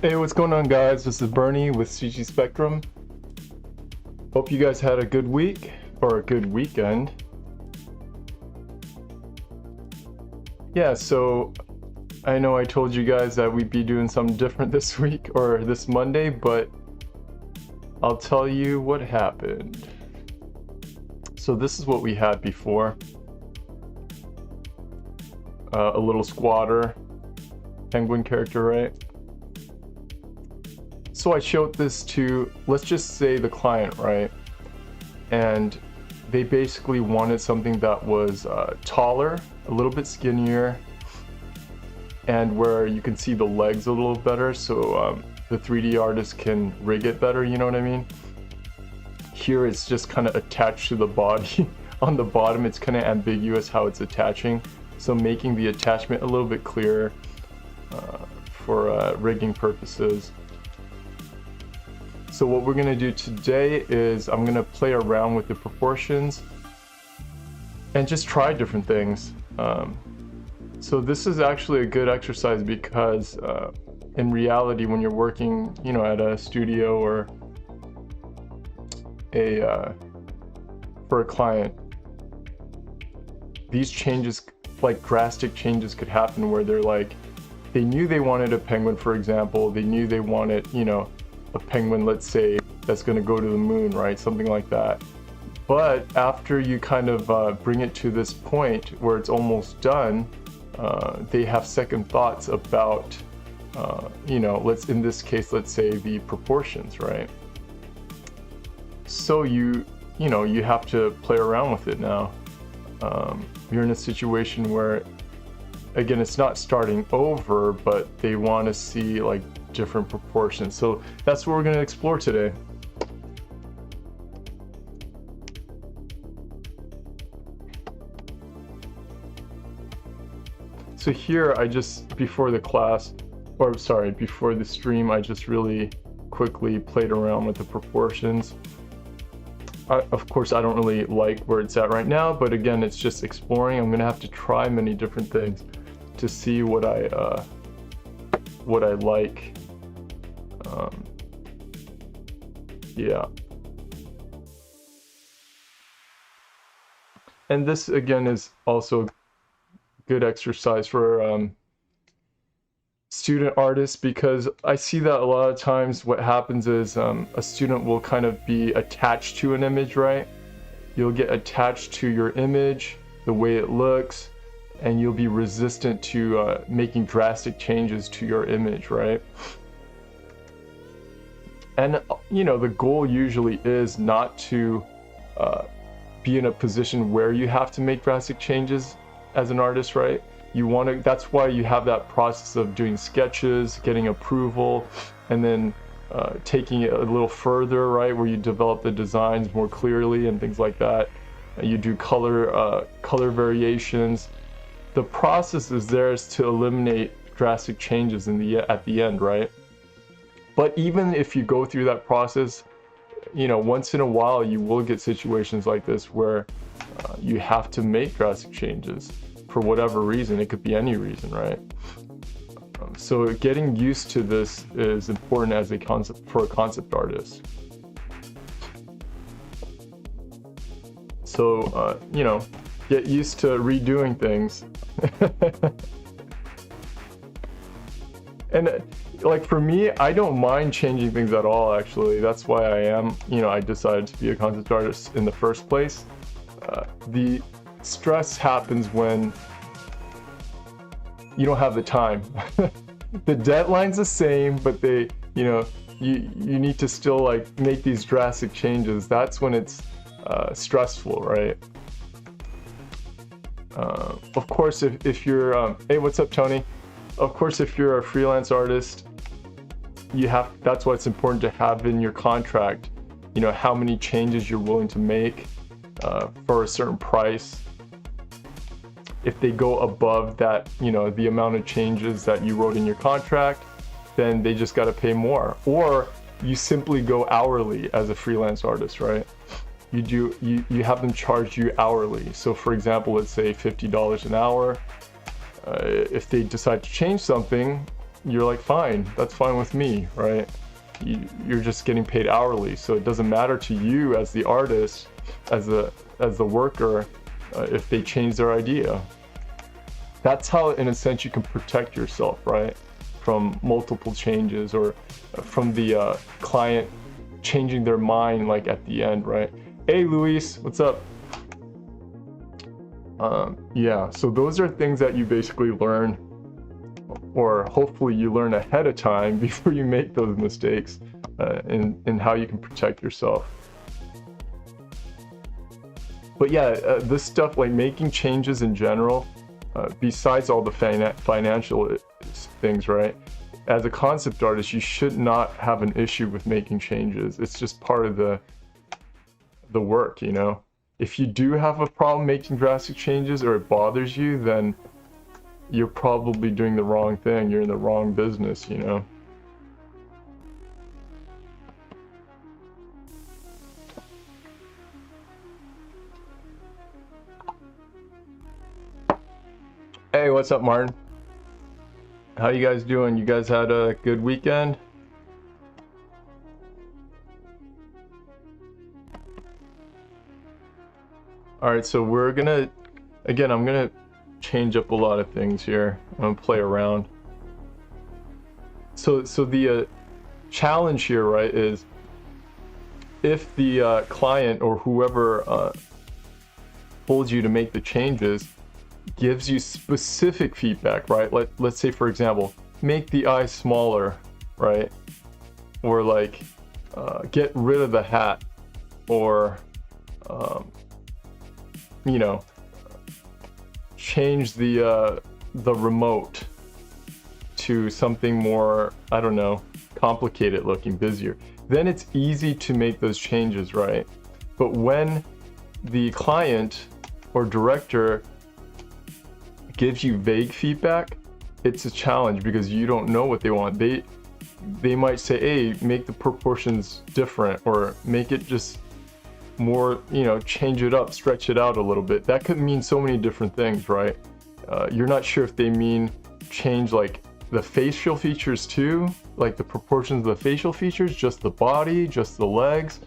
Hey, what's going on, guys? This is Bernie with CG Spectrum. Hope you guys had a good week or a good weekend. Yeah, so I know I told you guys that we'd be doing something different this week or this Monday, but I'll tell you what happened. So this is what we had before. A little squatter, penguin character, right? So I showed this to, let's just say, the client, right? And they basically wanted something that was taller, a little bit skinnier, and where you can see the legs a little better, so the 3D artist can rig it better, you know what I mean? Here it's just kind of attached to the body. On the bottom it's kind of ambiguous how it's attaching, so making the attachment a little bit clearer for rigging purposes. So what we're going to do today is I'm going to play around with the proportions and just try different things. So this is actually a good exercise because in reality, when you're working, you know, at a studio or for a client, these changes, like drastic changes, could happen where they're like, they knew they wanted a penguin, for example, they knew they wanted, you know, a penguin, let's say, that's going to go to the moon, right? Something like that. But after you kind of bring it to this point where it's almost done, they have second thoughts about, you know, in this case, let's say the proportions, right? So you know, you have to play around with it now. You're in a situation where, again, it's not starting over, but they want to see like different proportions. So that's what we're going to explore today. So here I just, before the stream, I just really quickly played around with the proportions. Of course, I don't really like where it's at right now, but again, it's just exploring. I'm going to have to try many different things to see what I like. Yeah. And this again is also good exercise for student artists, because I see that a lot of times what happens is a student will kind of be attached to an image, right? You'll get attached to your image, the way it looks, and you'll be resistant to making drastic changes to your image, right? And you know, the goal usually is not to be in a position where you have to make drastic changes as an artist, right? You want to, that's why you have that process of doing sketches, getting approval, and then taking it a little further, right, where you develop the designs more clearly and things like that. You do color variations. The process is there is to eliminate drastic changes at the end, right? But even if you go through that process, you know, once in a while you will get situations like this where you have to make drastic changes for whatever reason. It could be any reason, right? So getting used to this is important as a concept for a concept artist. So you know, get used to redoing things. And like for me, I don't mind changing things at all, actually. That's why I decided to be a concept artist in the first place. The stress happens when you don't have the time. The deadline's the same, but you need to still like make these drastic changes. That's when it's stressful, right? Of course, if you're hey, what's up, Tony? Of course, if you're a freelance artist, that's why it's important to have in your contract, you know, how many changes you're willing to make for a certain price. If they go above that, you know, the amount of changes that you wrote in your contract, then they just got to pay more. Or you simply go hourly as a freelance artist, right? You have them charge you hourly. So for example, let's say $50 an hour. If they decide to change something, you're like, fine, that's fine with me, right? You're just getting paid hourly, so it doesn't matter to you as the artist, as the worker, if they change their idea. That's how, in a sense, you can protect yourself, right, from multiple changes, or from the client changing their mind, like at the end, right? Hey, Luis, what's up? Yeah, so those are things that you basically learn, or hopefully you learn ahead of time before you make those mistakes, in how you can protect yourself. But yeah, this stuff, like making changes in general, besides all the financial things, right? As a concept artist, you should not have an issue with making changes. It's just part of the work, you know? If you do have a problem making drastic changes, or it bothers you, then you're probably doing the wrong thing. You're in the wrong business, you know? Hey, what's up, Martin? How you guys doing? You guys had a good weekend? Alright, so we're gonna, again, I'm gonna change up a lot of things here. I'm gonna play around. So the challenge here, right, is if the client or whoever told you to make the changes gives you specific feedback, right? Let's say, for example, make the eye smaller, right? Or like get rid of the hat, or you know, change the remote to something more, I don't know, complicated looking, busier. Then it's easy to make those changes, right? But when the client or director gives you vague feedback, it's a challenge because you don't know what they want. They might say, hey, make the proportions different, or make it just more, you know, change it up, stretch it out a little bit. That could mean so many different things, right? You're not sure if they mean change like the facial features too, like the proportions of the facial features, just the body, just the legs.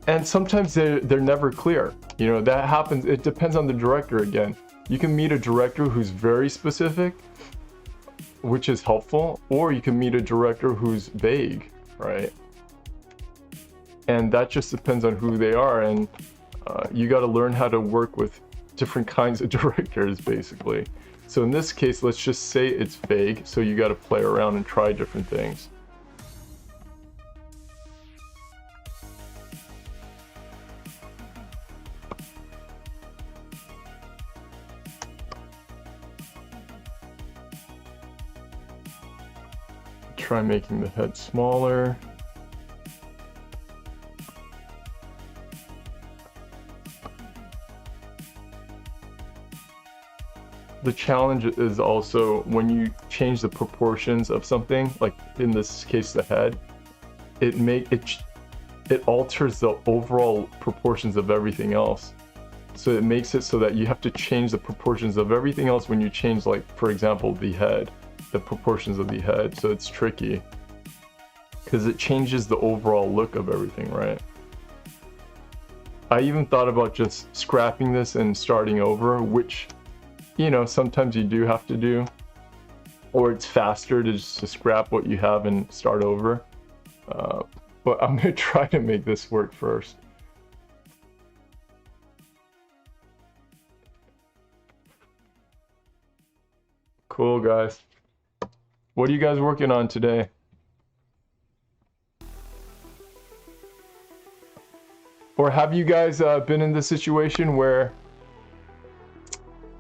And sometimes they're never clear. You know, that happens. It depends on the director again. You can meet a director who's very specific, which is helpful, or you can meet a director who's vague, right? And that just depends on who they are, and you got to learn how to work with different kinds of directors, basically. So in this case, let's just say it's vague, so you got to play around and try different things. Try making the head smaller. The challenge is also when you change the proportions of something, like in this case the head, it alters the overall proportions of everything else. So it makes it so that you have to change the proportions of everything else when you change, like, for example, the head, the proportions of the head. So it's tricky because it changes the overall look of everything, right? I even thought about just scrapping this and starting over, which, you know, sometimes you do have to do, or it's faster to just scrap what you have and start over. But I'm gonna try to make this work first. Cool, guys. What are you guys working on today? Or have you guys been in the situation where,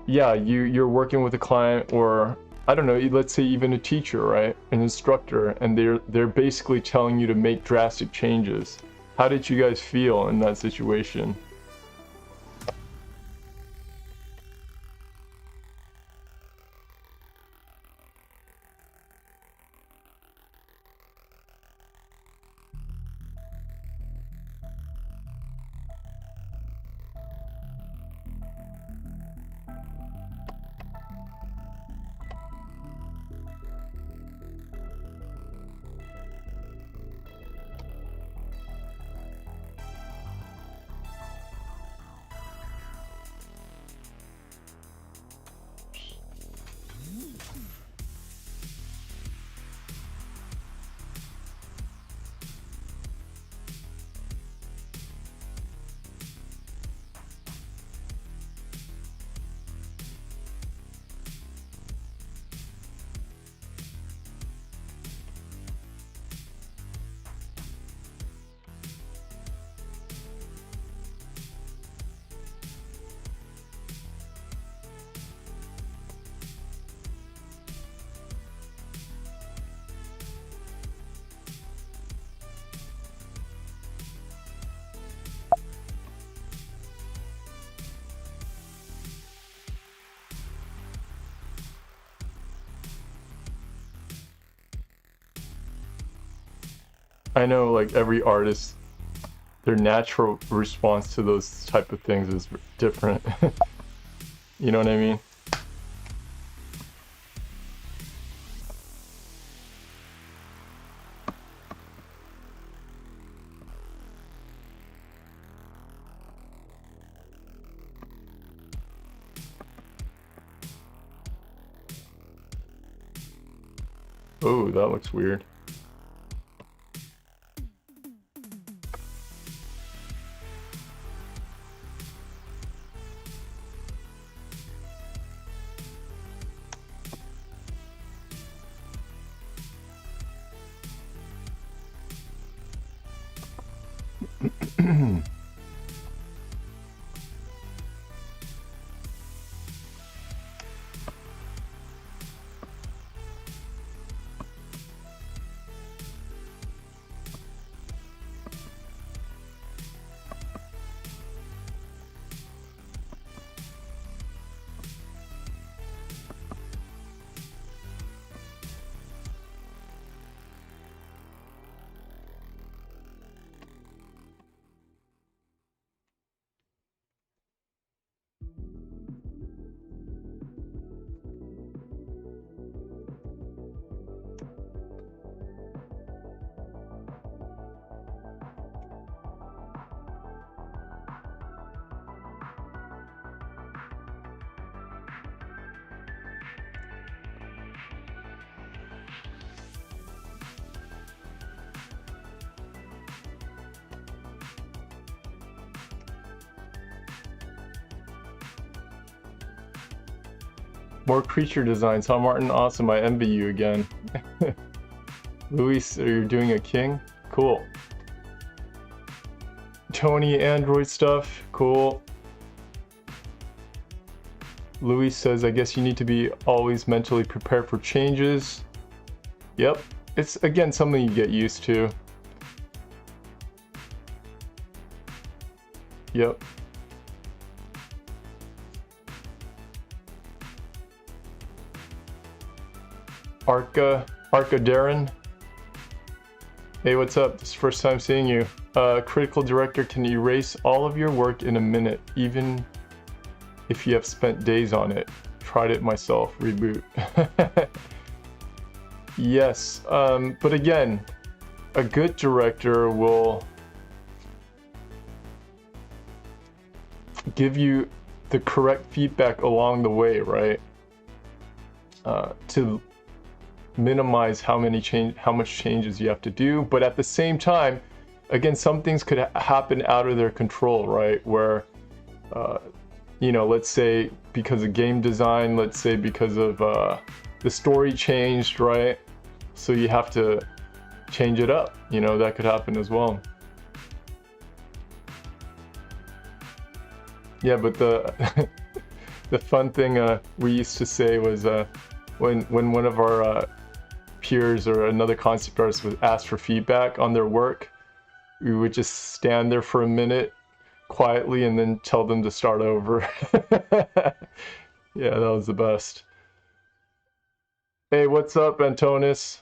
yeah, you're working with a client, or I don't know, let's say even a teacher, right? An instructor, and they're basically telling you to make drastic changes. How did you guys feel in that situation? I know like every artist, their natural response to those type of things is different. You know what I mean? Oh, that looks weird. More creature designs, huh, Martin? Awesome, I envy you again. Luis, are you doing a king? Cool. Tony, Android stuff, cool. Luis says, I guess you need to be always mentally prepared for changes. Yep, it's again something you get used to. Yep. Arca Darren. Hey, what's up? This is the first time seeing you. Critical director can erase all of your work in a minute, even if you have spent days on it. Tried it myself, reboot. Yes, but again, a good director will give you the correct feedback along the way, right? To minimize how much changes you have to do, but at the same time, again, some things could happen out of their control, right? Where, you know, let's say because of game design, let's say because of the story changed, right? So you have to change it up. You know, that could happen as well. Yeah, but the the fun thing we used to say was when one of our peers or another concept artist would ask for feedback on their work, we would just stand there for a minute quietly and then tell them to start over. Yeah, that was the best. Hey, what's up, Antonis?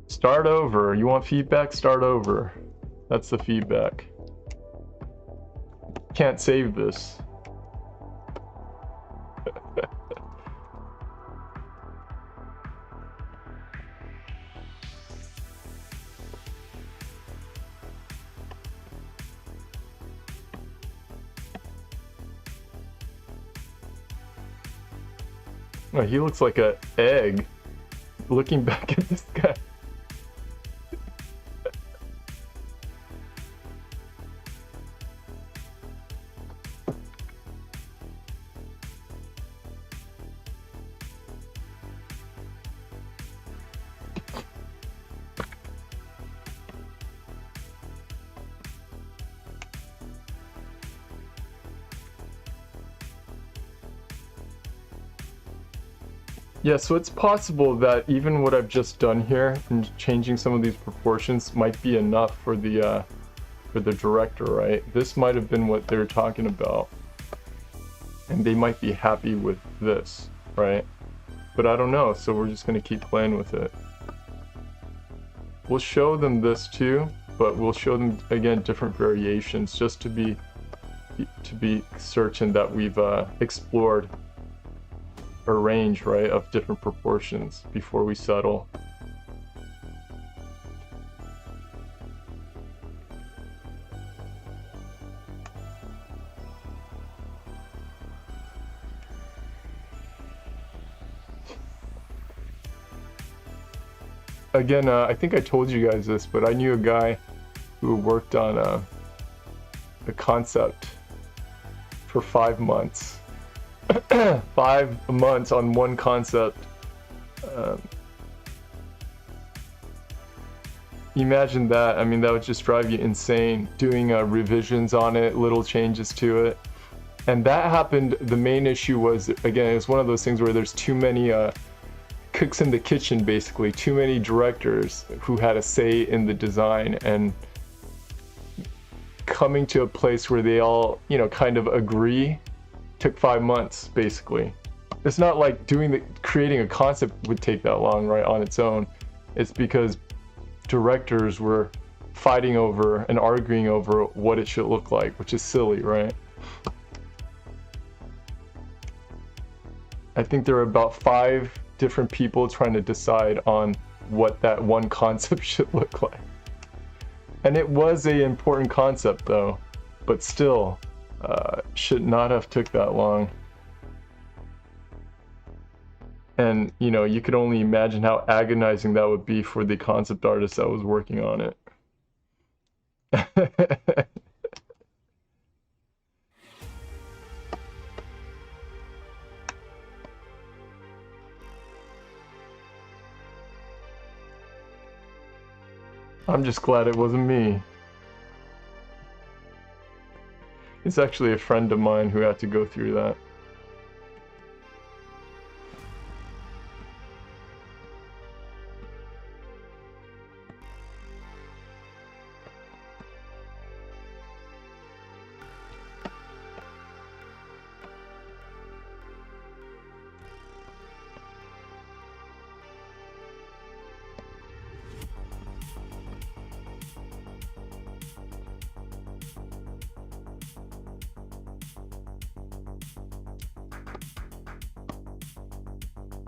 Start over. You want feedback? Start over. That's the feedback. Can't save this. Oh, he looks like an egg. Looking back at this guy. Yeah, so it's possible that even what I've just done here and changing some of these proportions might be enough for the director, right? This might have been what they're talking about, and they might be happy with this, right? But I don't know, so we're just gonna keep playing with it. we'll show them this too, but we'll show them again different variations just to be certain that we've explored a range, right, of different proportions before we settle. Again, I think I told you guys this, but I knew a guy who worked on a concept for 5 months. 5 months on one concept. Imagine that. I mean, that would just drive you insane. Doing revisions on it, little changes to it. And that happened. The main issue was, again, it was one of those things where there's too many cooks in the kitchen, basically. Too many directors who had a say in the design, and coming to a place where they all, you know, kind of agree took 5 months, basically. It's not like creating a concept would take that long, right, on its own. It's because directors were fighting over and arguing over what it should look like, which is silly, right? I think there are about 5 different people trying to decide on what that one concept should look like. And it was an important concept though, but still, should not have took that long. And, you know, you could only imagine how agonizing that would be for the concept artist that was working on it. I'm just glad it wasn't me. It's actually a friend of mine who had to go through that.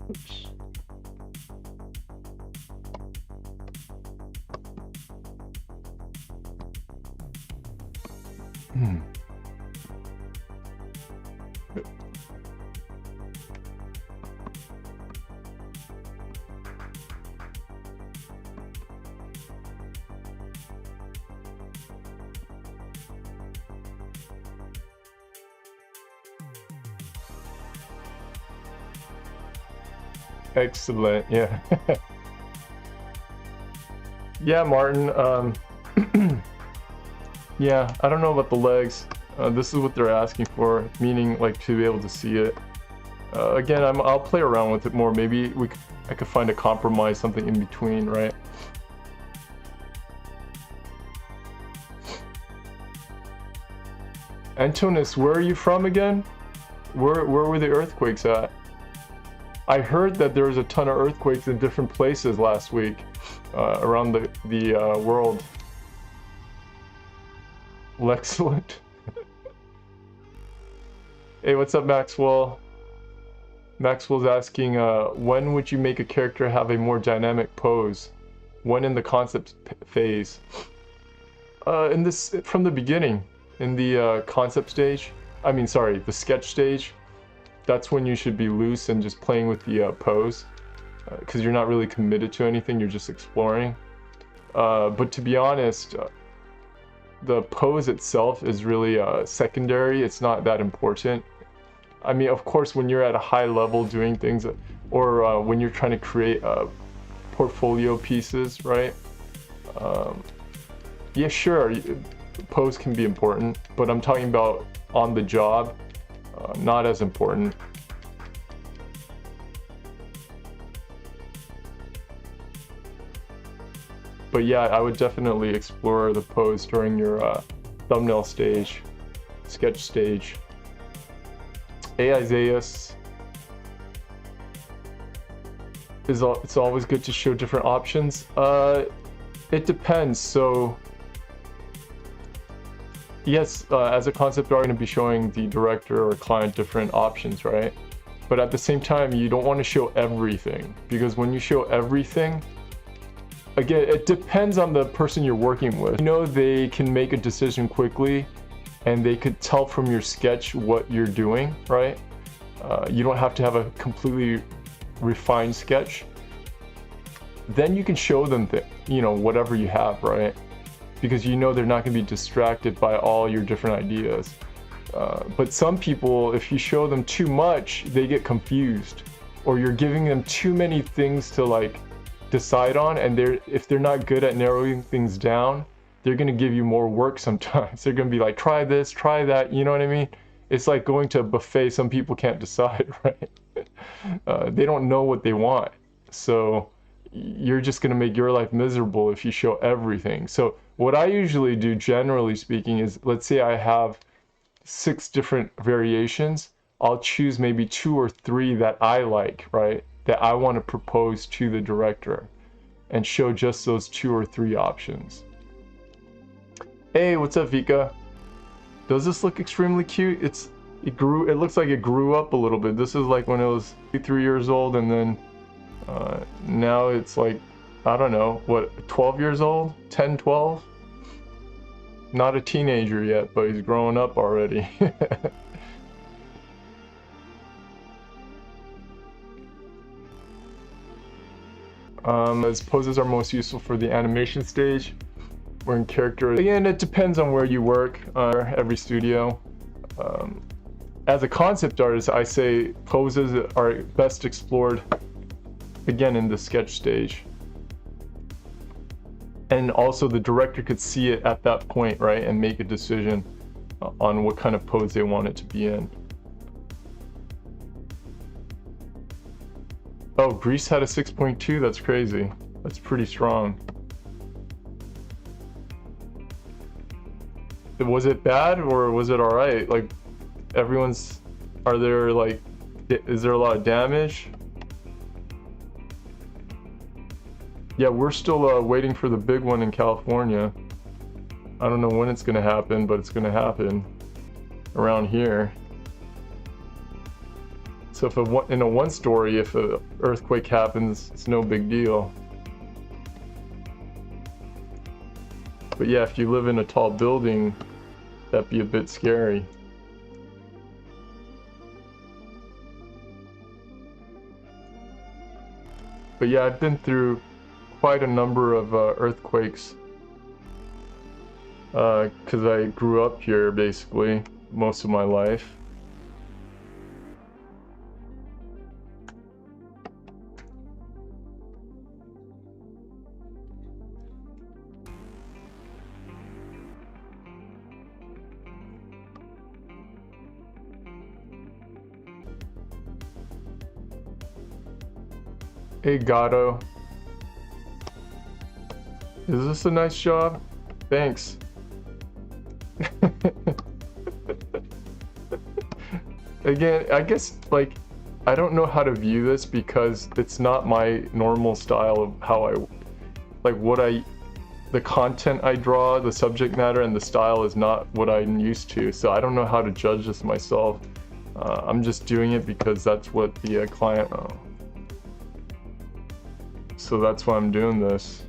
Oops. Excellent, yeah. Yeah, Martin, yeah, I don't know about the legs. This is what they're asking for, meaning like to be able to see it. Again, I'll play around with it more. Maybe I could find a compromise, something in between, right? Antonis, where are you from again? Where were the earthquakes at? I heard that there was a ton of earthquakes in different places last week around the world. Excellent. Hey, what's up, Maxwell? Maxwell's asking, when would you make a character have a more dynamic pose? When in the concept phase? From the beginning, in the concept stage. I mean, sorry, the sketch stage. That's when you should be loose and just playing with the pose, because you're not really committed to anything, you're just exploring. But to be honest, the pose itself is really secondary. It's not that important. I mean, of course, when you're at a high level doing things, or when you're trying to create portfolio pieces, right? Yeah, sure, pose can be important, but I'm talking about on the job. Not as important. But yeah, I would definitely explore the pose during your thumbnail stage, sketch stage. Hey Isaias. It's always good to show different options. It depends. So yes, as a concept art, you're going to be showing the director or client different options, right? But at the same time, you don't want to show everything, because when you show everything, again, it depends on the person you're working with. You know, they can make a decision quickly and they could tell from your sketch what you're doing, right? You don't have to have a completely refined sketch. Then you can show them, you know, whatever you have, right? Because you know they're not going to be distracted by all your different ideas. But some people, if you show them too much, they get confused, or you're giving them too many things to like decide on, and if they're not good at narrowing things down, they're going to give you more work sometimes. They're going to be like, try this, try that, you know what I mean? It's like going to a buffet. Some people can't decide, right? They don't know what they want. So you're just going to make your life miserable if you show everything. So what I usually do, generally speaking, is, let's say I have 6 different variations. I'll choose maybe 2 or 3 that I like, right? That I want to propose to the director, and show just those 2 or 3 options. Hey, what's up, Vika? Does this look extremely cute? It looks like it grew up a little bit. This is like when it was 3 years old, and then now it's like, I don't know, what, 12 years old? 10, 12? Not a teenager yet, but he's growing up already. As poses are most useful for the animation stage, where in character, again, it depends on where you work, every studio. As a concept artist, I say poses are best explored, again, in the sketch stage. And also the director could see it at that point, right, and make a decision on what kind of pose they want it to be in. Oh, Grease had a 6.2? That's crazy. That's pretty strong. Was it bad, or was it alright? Like, is there a lot of damage? Yeah, we're still waiting for the big one in California. I don't know when it's gonna happen, but it's gonna happen around here. So in a one story, if an earthquake happens, it's no big deal. But yeah, if you live in a tall building, that'd be a bit scary. But yeah, I've been through quite a number of earthquakes, because I grew up here basically most of my life. Hey Gato, is this a nice job? Thanks. Again, I guess, like, I don't know how to view this, because it's not my normal style of how the content I draw, the subject matter, and the style is not what I'm used to. So I don't know how to judge this myself. I'm just doing it because that's what the client... So that's why I'm doing this.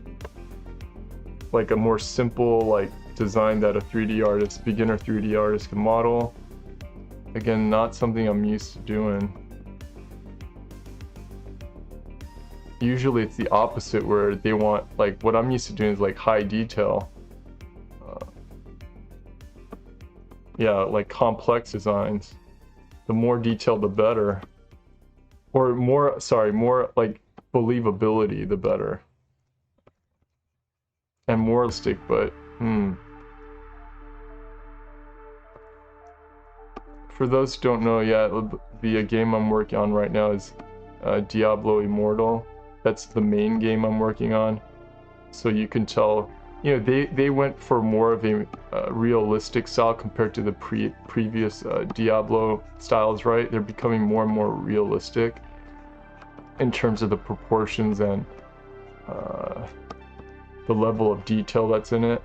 Like a more simple, like, design that a 3D artist, beginner 3D artist can model. Again, not something I'm used to doing. Usually it's the opposite, where they want, like, what I'm used to doing is like high detail. Yeah, like complex designs. The more detailed, the better. Or more like believability, the better. And more realistic, but for those who don't know yet, the game I'm working on right now is Diablo Immortal. That's the main game I'm working on. So you can tell, you know, they went for more of a realistic style compared to the previous Diablo styles, right? They're becoming more and more realistic in terms of the proportions and the level of detail that's in it.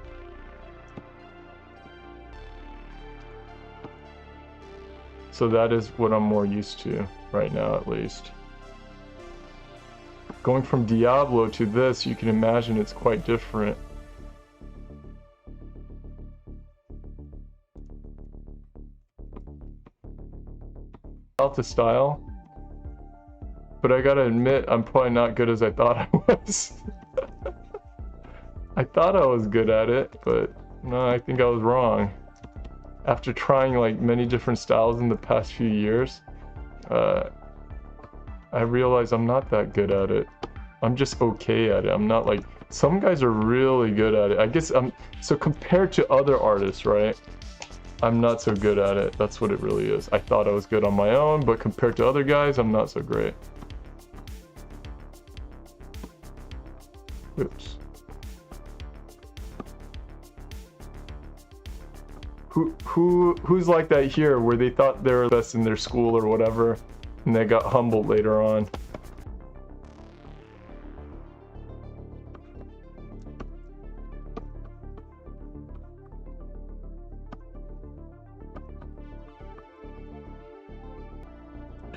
So that is what I'm more used to right now, at least. Going from Diablo to this, you can imagine it's quite different. To style, but I gotta admit, I'm probably not good as I thought I was. I thought I was good at it, but no, I think I was wrong. After trying like many different styles in the past few years, I realized I'm not that good at it. I'm just okay at it. I'm not like, some guys are really good at it. I guess so compared to other artists, right? I'm not so good at it. That's what it really is. I thought I was good on my own, but compared to other guys, I'm not so great. Oops. Who's like that here, where they thought they were best in their school or whatever, and they got humbled later on?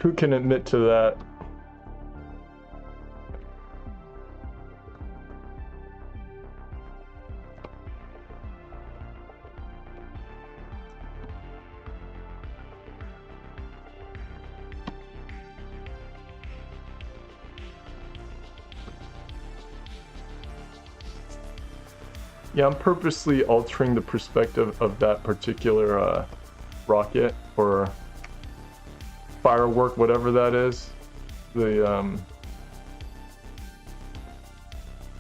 Who can admit to that? Yeah, I'm purposely altering the perspective of that particular rocket or firework, whatever that is. Yeah,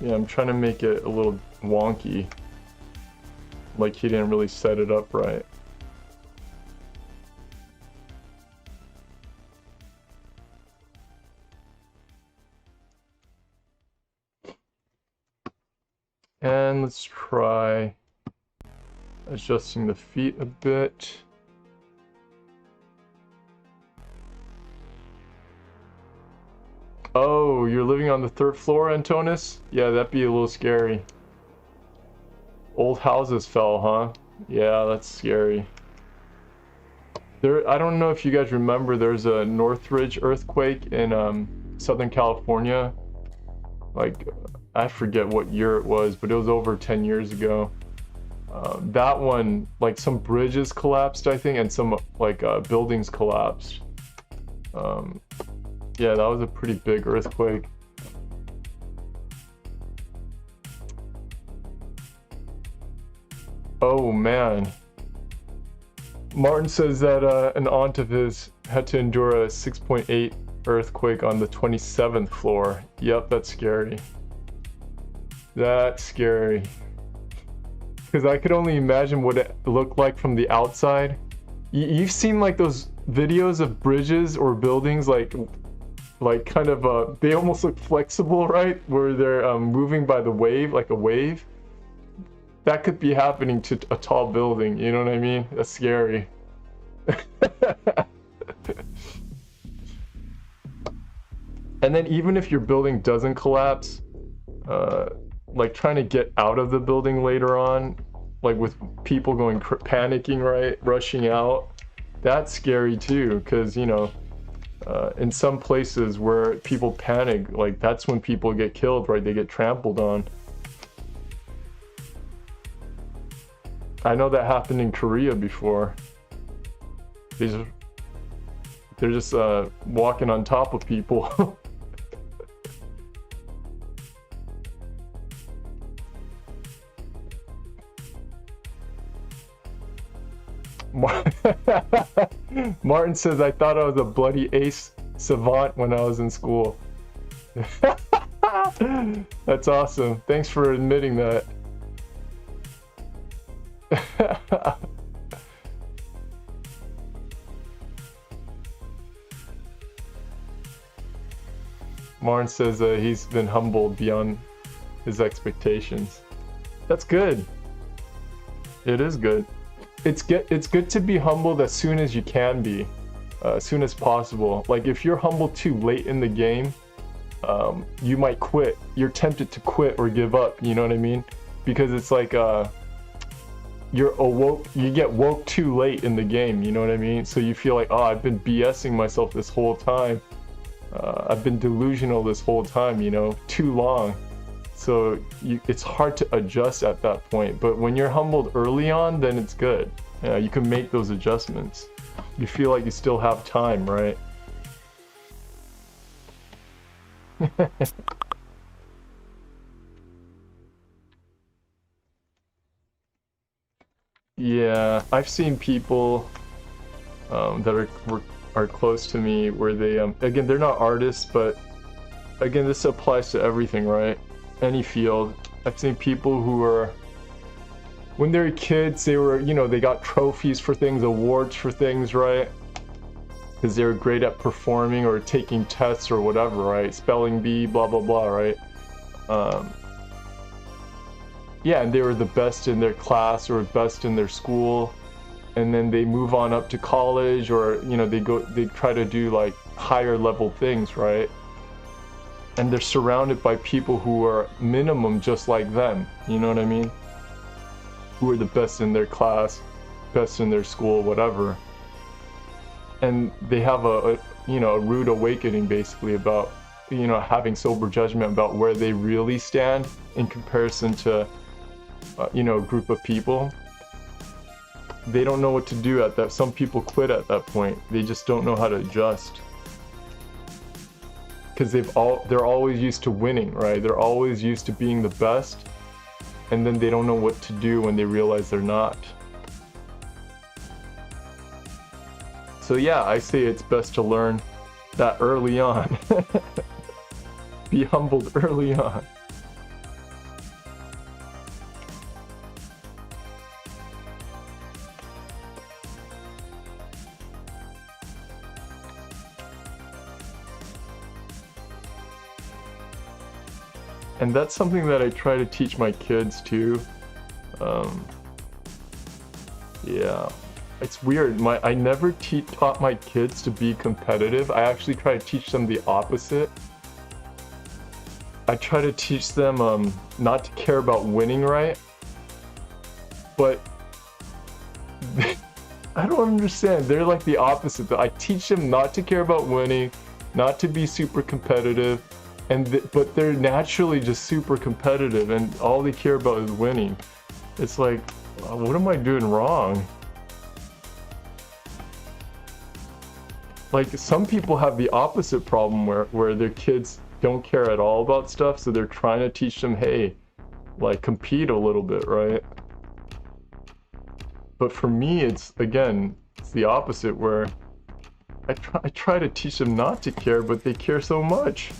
I'm trying to make it a little wonky, like he didn't really set it up right. And let's try adjusting the feet a bit. Oh, you're living on the 3rd floor, Antonis? Yeah, that'd be a little scary. Old houses fell, huh? Yeah, that's scary. I don't know if you guys remember, there's a Northridge earthquake in Southern California. Like, I forget what year it was, but it was over 10 years ago. That one, like some bridges collapsed, I think, and some like buildings collapsed. Yeah, that was a pretty big earthquake. Oh man. Martin says that an aunt of his had to endure a 6.8 earthquake on the 27th floor. Yep, that's scary. That's scary. Because I could only imagine what it looked like from the outside. You've seen like those videos of bridges or buildings like kind of they almost look flexible, right? Where they're moving by the wave, like a wave. That could be happening to a tall building, you know what I mean? That's scary. And then even if your building doesn't collapse, like trying to get out of the building later on, like with people going panicking, right? Rushing out, that's scary too, because, you know, in some places where people panic, like that's when people get killed, right? They get trampled on. I know that happened in Korea before. They're just walking on top of people. Martin says, I thought I was a bloody ace savant when I was in school. That's awesome. Thanks for admitting that. Martin says he's been humbled beyond his expectations. That's good. It is good. It's good to be humbled as soon as you can be, as soon as possible. Like if you're humbled too late in the game, you might quit. You're tempted to quit or give up, you know what I mean? Because it's like you get woke too late in the game, you know what I mean? So you feel like, oh, I've been BSing myself this whole time. I've been delusional this whole time, you know, too long. So it's hard to adjust at that point. But when you're humbled early on, then it's good. You can make those adjustments. You feel like you still have time, right? Yeah, I've seen people that are close to me where they again, they're not artists, but again, this applies to everything, right? Any field. I've seen people who are, when they were kids, they were, you know, they got trophies for things, awards for things, right? Because they were great at performing or taking tests or whatever, right? Spelling bee, blah blah blah, right? Yeah, and they were the best in their class or best in their school, and then they move on up to college, or you know, they try to do like higher level things, right? And they're surrounded by people who are minimum just like them, you know what I mean? Who are the best in their class, best in their school, whatever. And they have a you know, a rude awakening basically about, you know, having sober judgment about where they really stand in comparison to you know, a group of people. They don't know what to do at that. Some people quit at that point. They just don't know how to adjust. Because they're always used to winning, right? They're always used to being the best, and then they don't know what to do when they realize they're not. So yeah, I say it's best to learn that early on. Be humbled early on. And that's something that I try to teach my kids too. Yeah, it's weird. I never taught my kids to be competitive. I actually try to teach them the opposite. I try to teach them not to care about winning, right? But I don't understand. They're like the opposite. I teach them not to care about winning, not to be super competitive. But they're naturally just super competitive, and all they care about is winning. It's like, what am I doing wrong? Like, some people have the opposite problem where their kids don't care at all about stuff, so they're trying to teach them, hey, like, compete a little bit, right? But for me, it's the opposite, where I try to teach them not to care, but they care so much.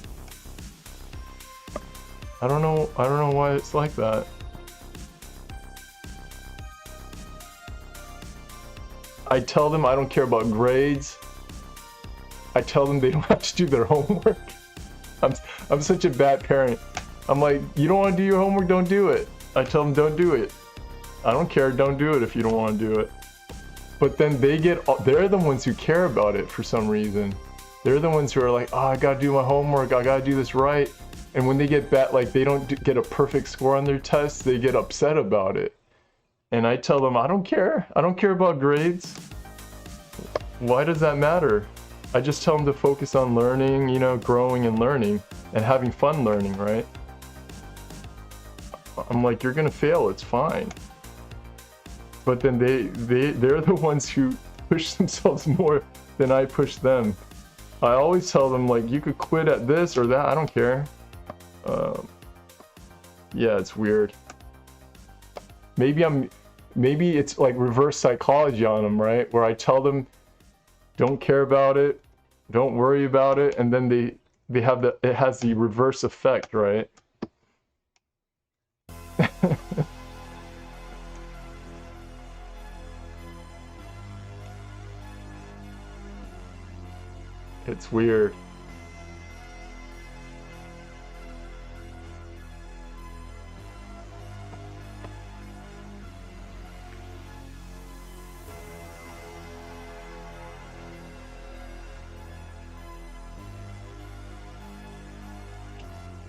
I don't know why it's like that. I tell them I don't care about grades. I tell them they don't have to do their homework. I'm such a bad parent. I'm like, you don't want to do your homework, don't do it. I tell them don't do it. I don't care, don't do it if you don't want to do it. But then they're the ones who care about it for some reason. They're the ones who are like, oh, I gotta do my homework, I gotta do this right. And when they get bad, like they don't get a perfect score on their tests, they get upset about it. And I tell them, I don't care. I don't care about grades. Why does that matter? I just tell them to focus on learning, you know, growing and learning and having fun learning, right? I'm like, you're gonna fail, it's fine. But then they're the ones who push themselves more than I push them. I always tell them, like, you could quit at this or that, I don't care. Yeah, it's weird. Maybe it's like reverse psychology on them, right? Where I tell them, don't care about it, don't worry about it, and then they have it has the reverse effect, right? It's weird.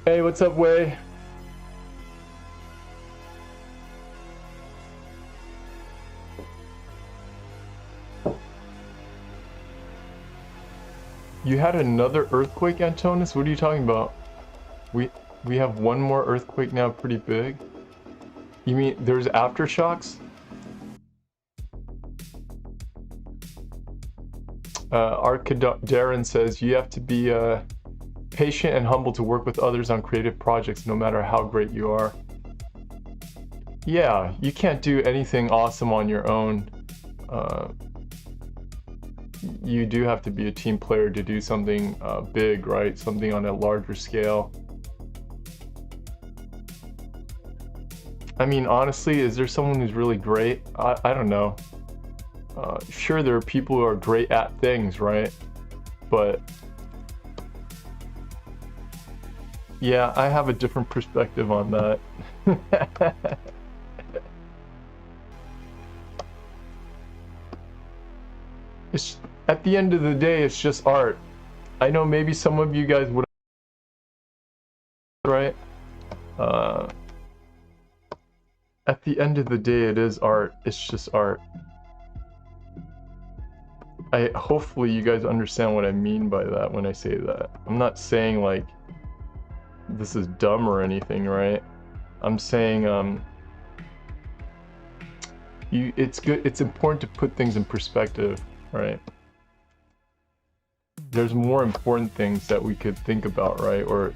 Hey, what's up, Wei? You had another earthquake, Antonis? What are you talking about? We have one more earthquake now, pretty big. You mean there's aftershocks? Darren says you have to be patient and humble to work with others on creative projects, no matter how great you are. Yeah, you can't do anything awesome on your own. You do have to be a team player to do something big, right? Something on a larger scale. I mean, honestly, is there someone who's really great? I don't know. Sure, there are people who are great at things, right? But yeah, I have a different perspective on that. It's, at the end of the day, it's just art. I know maybe some of you guys would, right? At the end of the day, it is art. It's just art. Hopefully you guys understand what I mean by that when I say that. I'm not saying like this is dumb or anything, right? I'm saying it's important to put things in perspective, right? There's more important things that we could think about, right? Or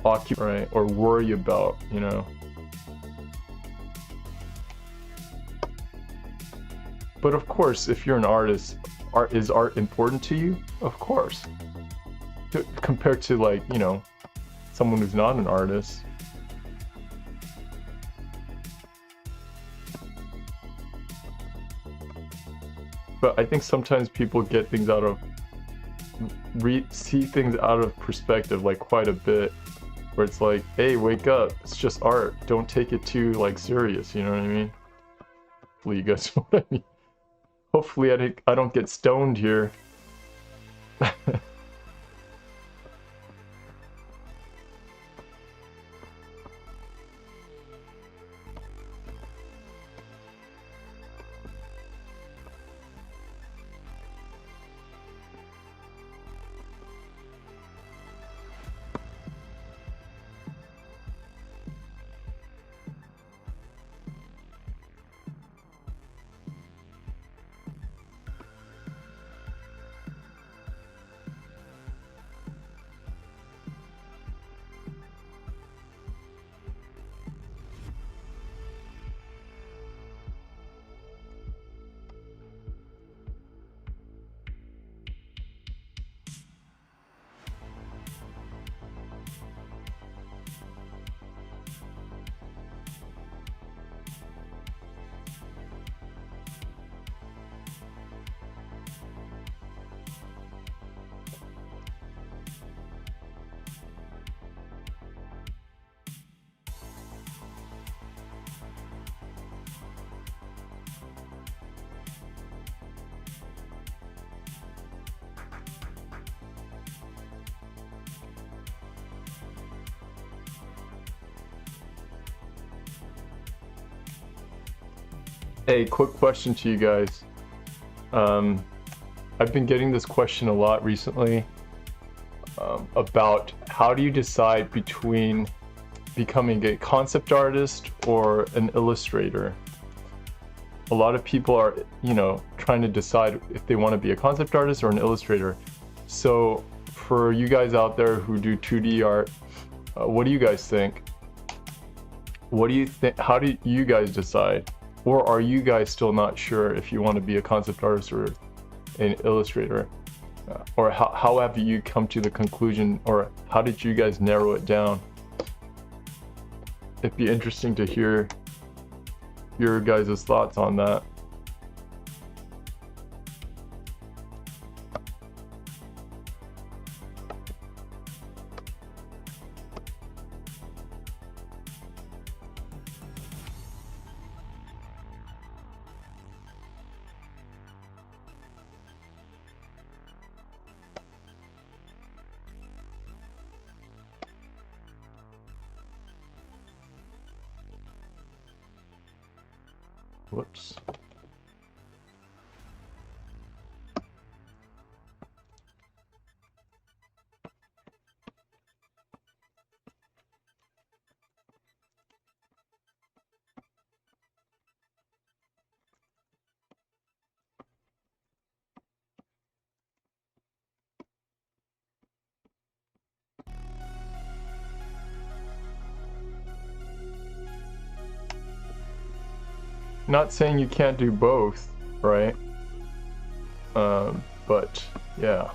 occupy, right? Or worry about, you know. But of course, if you're an artist, is art important to you? Of course. Compared to, like, you know, someone who's not an artist. But I think sometimes people get things out of see things out of perspective, like, quite a bit, where it's like, hey, wake up, it's just art, don't take it too, like, serious, you know what I mean? Hopefully you guys know what I mean. Hopefully I don't get stoned here. Hey, quick question to you guys. I've been getting this question a lot recently about how do you decide between becoming a concept artist or an illustrator? A lot of people are, you know, trying to decide if they want to be a concept artist or an illustrator. So for you guys out there who do 2D art, what do you guys think? What do you think? How do you guys decide? Or are you guys still not sure if you want to be a concept artist or an illustrator? Or how have you come to the conclusion, or how did you guys narrow it down? It'd be interesting to hear your guys' thoughts on that. Whoops. Not saying you can't do both, right? But yeah.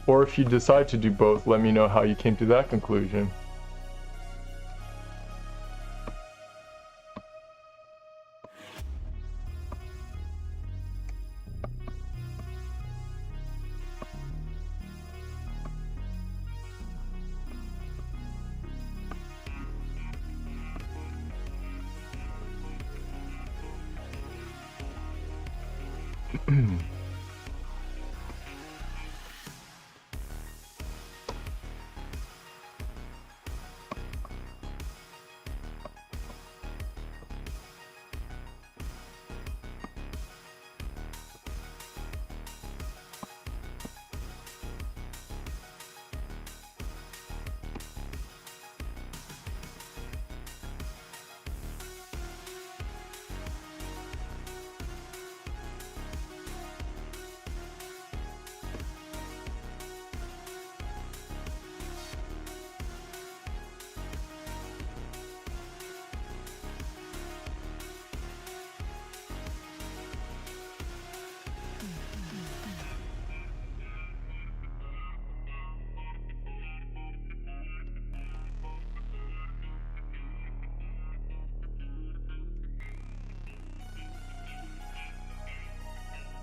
Or if you decide to do both, let me know how you came to that conclusion.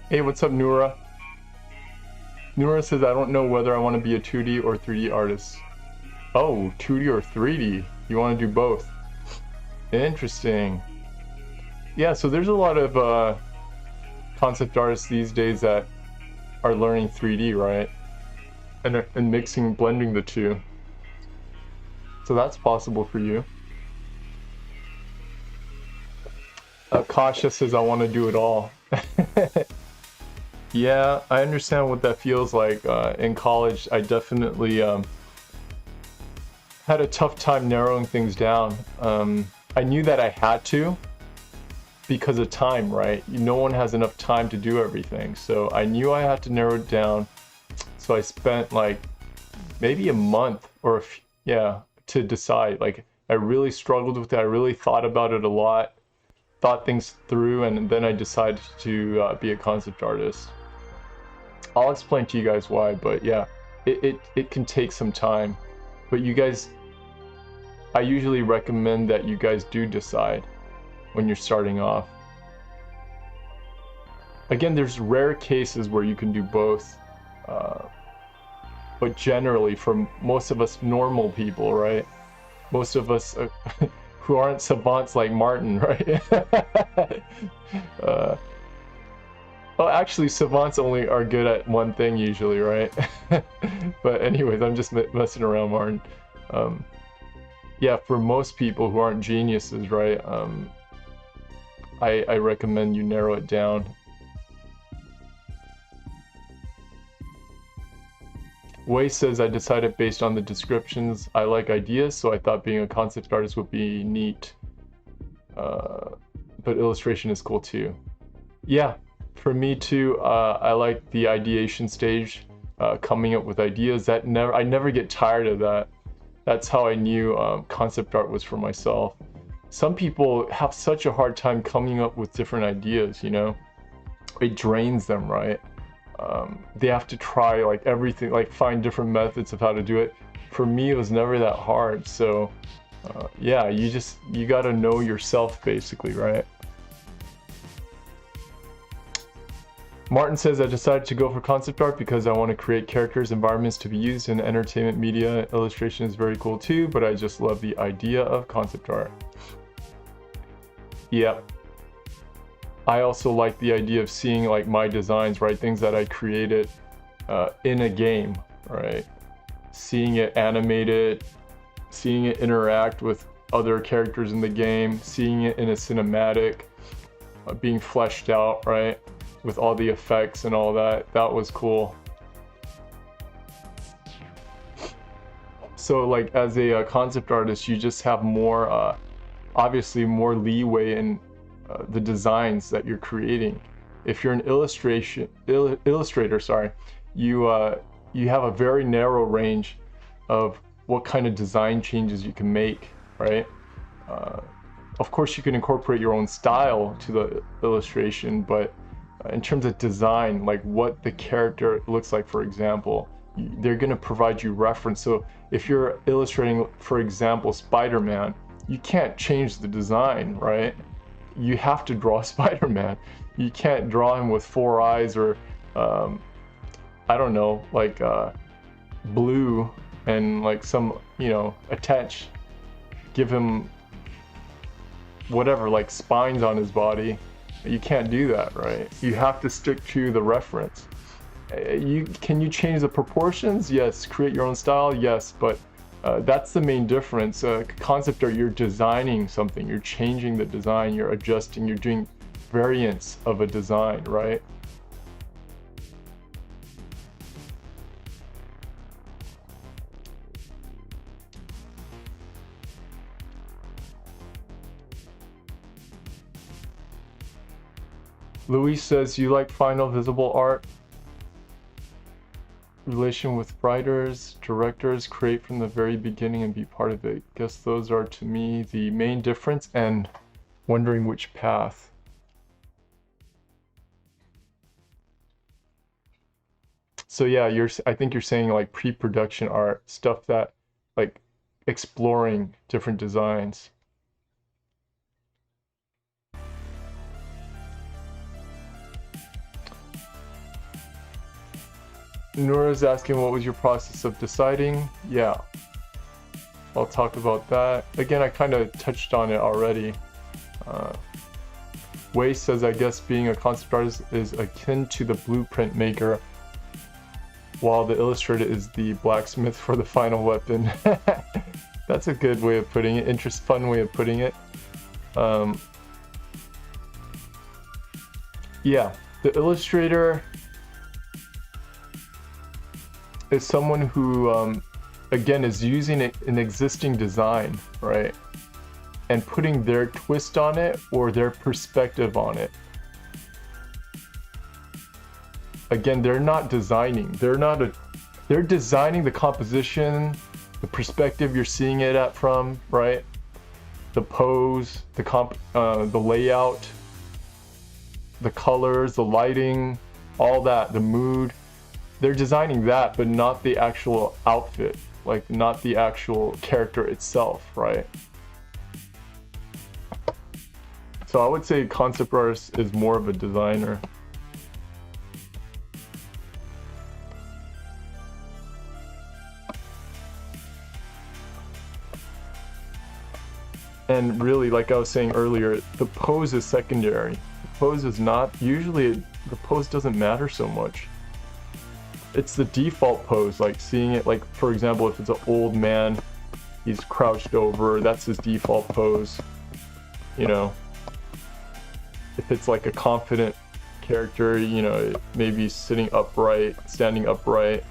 Hey, what's up, Nura? Nura says, I don't know whether I want to be a 2D or 3D artist. Oh, 2D or 3D? You want to do both? Interesting. Yeah, so there's a lot of concept artists these days that are learning 3D, right? And mixing, blending the two. So that's possible for you. Kasha says, I want to do it all. Yeah, I understand what that feels like. In college, I definitely had a tough time narrowing things down. I knew that I had to because of time, right? No one has enough time to do everything. So I knew I had to narrow it down. So I spent like maybe a month or to decide. Like I really struggled with it. I really thought about it a lot, thought things through, and then I decided to be a concept artist. I'll explain to you guys why, but yeah, it can take some time. But you guys, I usually recommend that you guys do decide when you're starting off. Again, there's rare cases where you can do both, but generally, for most of us normal people, right? Most of us who aren't savants like Martin, right? Well, actually, savants only are good at one thing usually, right? But anyways, I'm just messing around, Martin. Yeah, for most people who aren't geniuses, right? I recommend you narrow it down. Wei says, I decided based on the descriptions. I like ideas, so I thought being a concept artist would be neat. But illustration is cool too. Yeah. For me too, I like the ideation stage, coming up with ideas. I never get tired of that. That's how I knew concept art was for myself. Some people have such a hard time coming up with different ideas, you know? It drains them, right? They have to try like everything, like find different methods of how to do it. For me, it was never that hard. So yeah, you gotta know yourself basically, right? Martin says, I decided to go for concept art because I want to create characters, environments to be used in entertainment media. Illustration is very cool too, but I just love the idea of concept art. Yep. I also like the idea of seeing like my designs, right? Things that I created in a game, right? Seeing it animated, seeing it interact with other characters in the game, seeing it in a cinematic, being fleshed out, right? With all the effects and all that. That was cool. So like as a concept artist, you just have more, obviously more leeway in the designs that you're creating. If you're an illustrator, sorry, you have a very narrow range of what kind of design changes you can make, right? Of course, you can incorporate your own style to the illustration, but in terms of design, like what the character looks like, for example, they're going to provide you reference. So if you're illustrating, for example, Spider-Man, you can't change the design, right? You have to draw Spider-Man. You can't draw him with 4 eyes or, I don't know, like blue and like some, you know, give him whatever, like spines on his body. You can't do that, right? You have to stick to the reference. Can you change the proportions? Yes. Create your own style? Yes. But that's the main difference. Concept art, you're designing something, you're changing the design, you're adjusting, you're doing variants of a design, right? Luis says, you like final visible art? Relation with writers, directors, create from the very beginning and be part of it. Guess those are, to me, the main difference, and wondering which path. So yeah, I think you're saying like pre-production art, stuff that, like, exploring different designs. Nora's asking, what was your process of deciding? Yeah, I'll talk about that. Again, I kind of touched on it already. Wei says, I guess being a concept artist is akin to the blueprint maker, while the illustrator is the blacksmith for the final weapon. That's a good way of putting it. Fun way of putting it. Yeah, the illustrator is someone who, again, is using an existing design, right? And putting their twist on it or their perspective on it. Again, they're not designing. They're designing the composition, the perspective you're seeing it at from, right? The pose, the layout, the colors, the lighting, all that, the mood. They're designing that, but not the actual outfit, like not the actual character itself, right? So I would say concept artist is more of a designer. And really, like I was saying earlier, the pose is secondary. The pose is not, usually the pose doesn't matter so much. It's the default pose, like seeing it, like for example, if it's an old man, he's crouched over, that's his default pose, you know. If it's like a confident character, you know, maybe sitting upright, standing upright,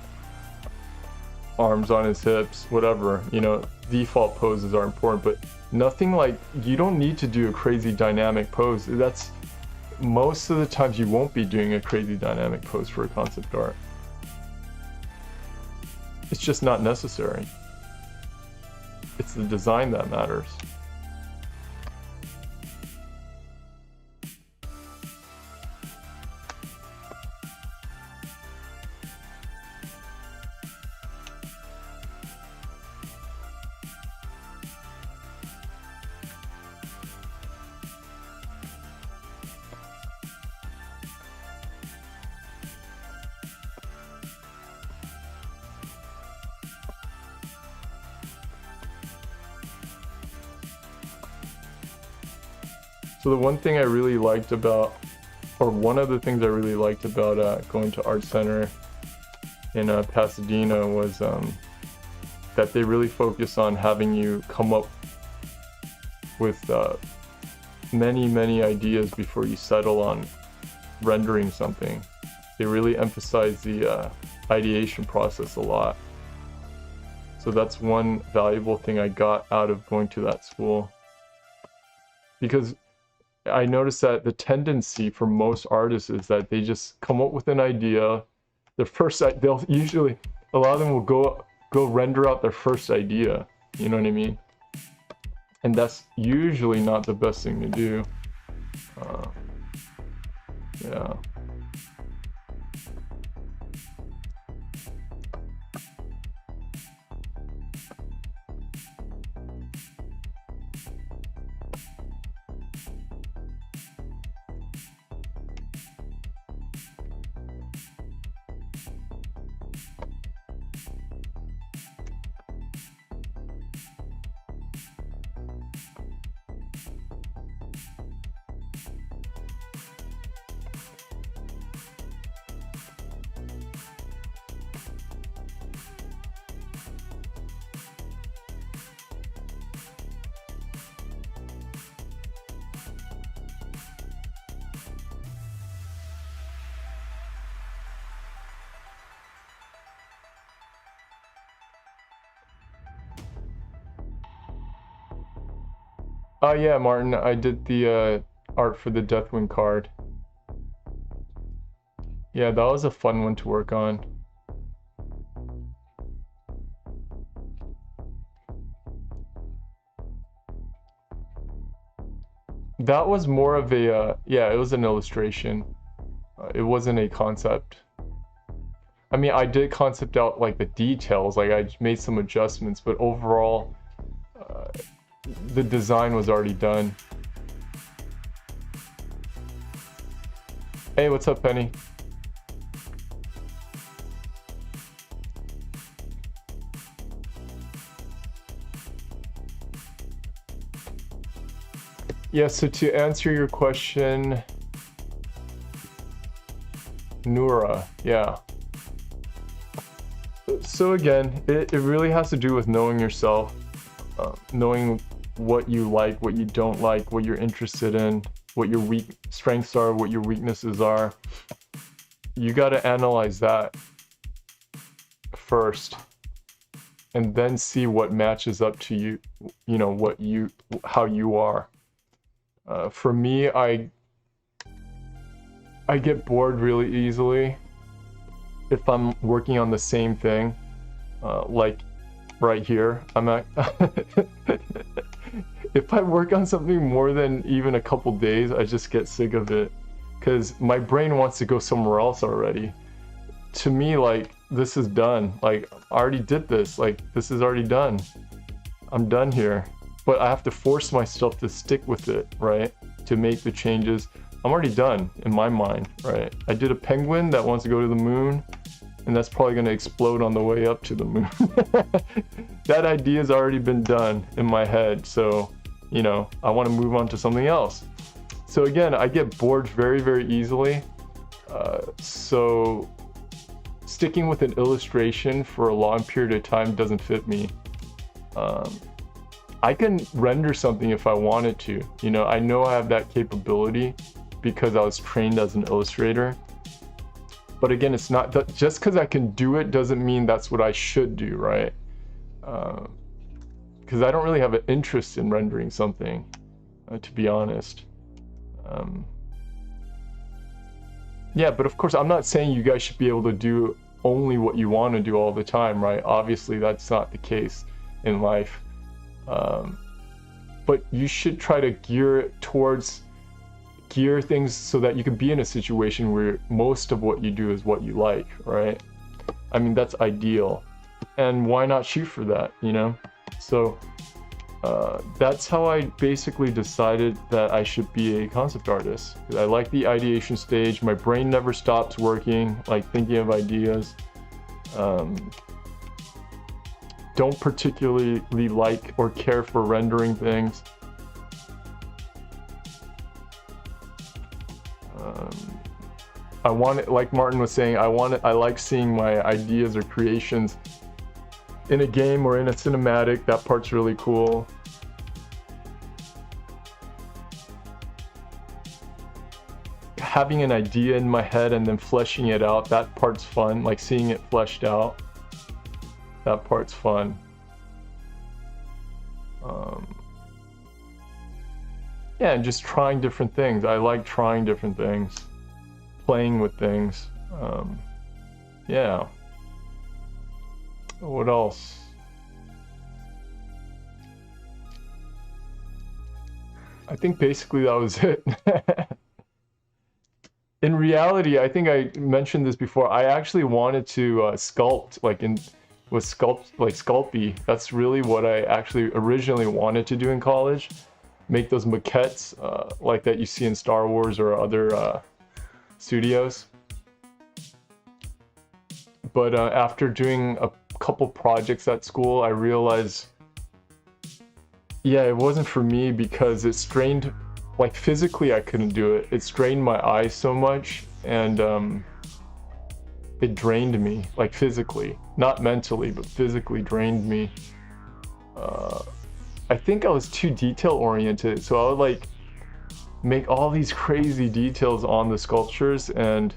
arms on his hips, whatever, you know, default poses are important, but nothing like, you don't need to do a crazy dynamic pose. That's, most of the times you won't be doing a crazy dynamic pose for a concept art. It's just not necessary. It's the design that matters. So the one thing I really liked about, or one of the things I really liked about going to Art Center in Pasadena was that they really focus on having you come up with many ideas before you settle on rendering something. They really emphasize the ideation process a lot. So that's one valuable thing I got out of going to that school. Because I noticed that the tendency for most artists is that they just come up with an idea. They'll usually, a lot of them will go render out their first idea. You know what I mean? And that's usually not the best thing to do. Yeah. Oh yeah, Martin, I did the art for the Deathwing card. Yeah, that was a fun one to work on. That was more of a, yeah, it was an illustration. It wasn't a concept. I mean, I did concept out like the details, like I made some adjustments, but overall, the design was already done. Hey, what's up, Penny? Yeah, so to answer your question, Nura, yeah. So again, it really has to do with knowing yourself, knowing what you like, what you don't like, what you're interested in, what your strengths are, what your weaknesses are. You got to analyze that first, and then see what matches up to you. You know how you are. For me, I get bored really easily if I'm working on the same thing, like right here. If I work on something more than even a couple days, I just get sick of it because my brain wants to go somewhere else already. To me, like, this is done. Like, I already did this. Like, this is already done. I'm done here. But I have to force myself to stick with it, right? To make the changes. I'm already done in my mind, right? I did a penguin that wants to go to the moon, and that's probably going to explode on the way up to the moon. That idea's already been done in my head, so, you know, I want to move on to something else. So again, I get bored very easily. So sticking with an illustration for a long period of time doesn't fit me. I can render something if I wanted to. You know, I know I have that capability because I was trained as an illustrator. But again, it's not that just because I can do it doesn't mean that's what I should do, right? Because I don't really have an interest in rendering something, to be honest. Yeah, but of course, I'm not saying you guys should be able to do only what you want to do all the time, right? Obviously, that's not the case in life. But you should try to gear things so that you can be in a situation where most of what you do is what you like, right? I mean, that's ideal. And why not shoot for that, you know? So that's how I basically decided that I should be a concept artist. I like the ideation stage. My brain never stops working, like thinking of ideas. Don't particularly like or care for rendering things. I want it, like Martin was saying, I like seeing my ideas or creations in a game or in a cinematic. That part's really cool. having an idea in my head and then fleshing it out, that part's fun. Like seeing it fleshed out, that part's fun. Yeah, and just trying different things. I like trying different things, playing with things. Yeah. What else? I think basically that was it. In reality, I think I mentioned this before. I actually wanted to sculpt, like Sculpey. That's really what I actually originally wanted to do in college. Make those maquettes like that you see in Star Wars or other studios. But after doing a couple projects at school, I realized, yeah, it wasn't for me because it strained, like physically I couldn't do it. It strained my eyes so much, and it drained me, like physically, not mentally, but physically drained me. I think I was too detail oriented, so I would like make all these crazy details on the sculptures, and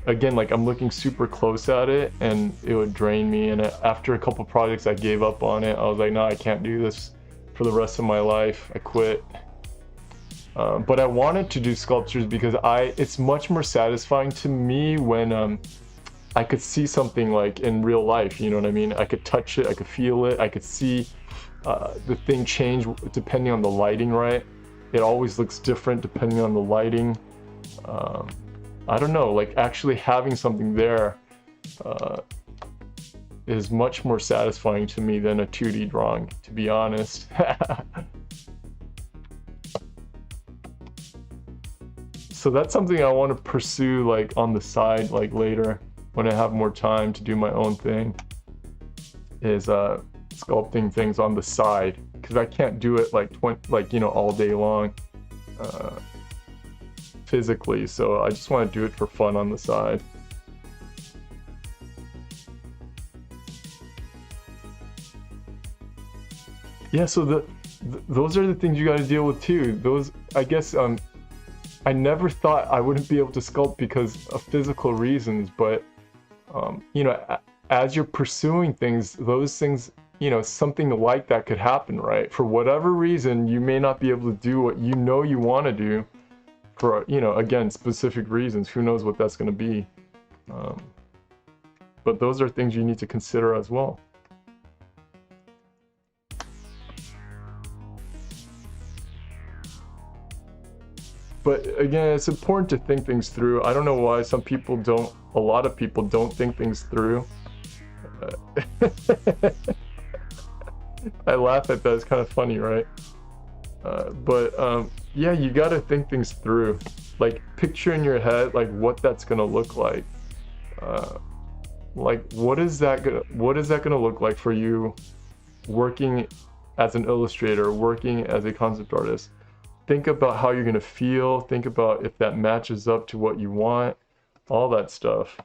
again, like I'm looking super close at it and it would drain me. And after a couple projects I gave up on it. I was like, no, I can't do this for the rest of my life. I quit. But I wanted to do sculptures because it's much more satisfying to me when I could see something like in real life, you know what I mean? I could touch it, I could feel it, I could see the thing change depending on the lighting, right? It always looks different depending on the lighting. I don't know, like actually having something there is much more satisfying to me than a 2D drawing, to be honest. So that's something I want to pursue like on the side, like later when I have more time to do my own thing, is sculpting things on the side, because I can't do it like all day long physically. So I just want to do it for fun on the side. Yeah, so those are the things you got to deal with too. Those, I guess, I never thought I wouldn't be able to sculpt because of physical reasons, but you know, as you're pursuing things, those things, you know, something like that could happen, right? For whatever reason, you may not be able to do what you know you want to do for, you know, again, specific reasons. Who knows what that's going to be? But those are things you need to consider as well. But again, it's important to think things through. I don't know why some people don't, a lot of people don't think things through. I laugh at that, it's kind of funny, right? But yeah, you gotta think things through. Like picture in your head, like what that's gonna look like. Like what is that gonna look like for you working as an illustrator, working as a concept artist? Think about how you're gonna feel, think about if that matches up to what you want, all that stuff.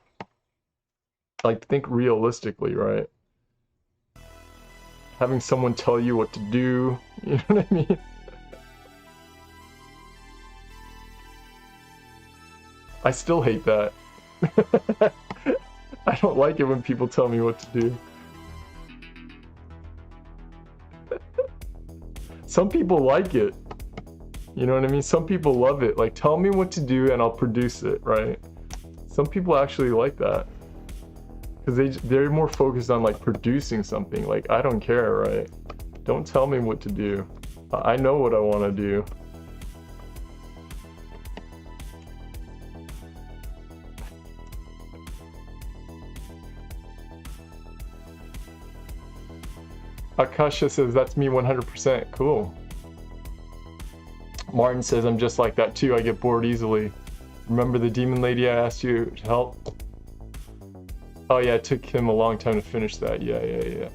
Like think realistically, right? Having someone tell you what to do, you know what I mean? I still hate that. I don't like it when people tell me what to do. Some people like it. You know what I mean? Some people love it. Like, tell me what to do and I'll produce it, right? Some people actually like that. Because they're more focused on like producing something. Like, I don't care, right? Don't tell me what to do. I know what I want to do. Akasha says, that's me 100%. Cool. Martin says, I'm just like that too. I get bored easily. Remember the demon lady I asked you to help? Oh yeah, it took him a long time to finish that. Yeah.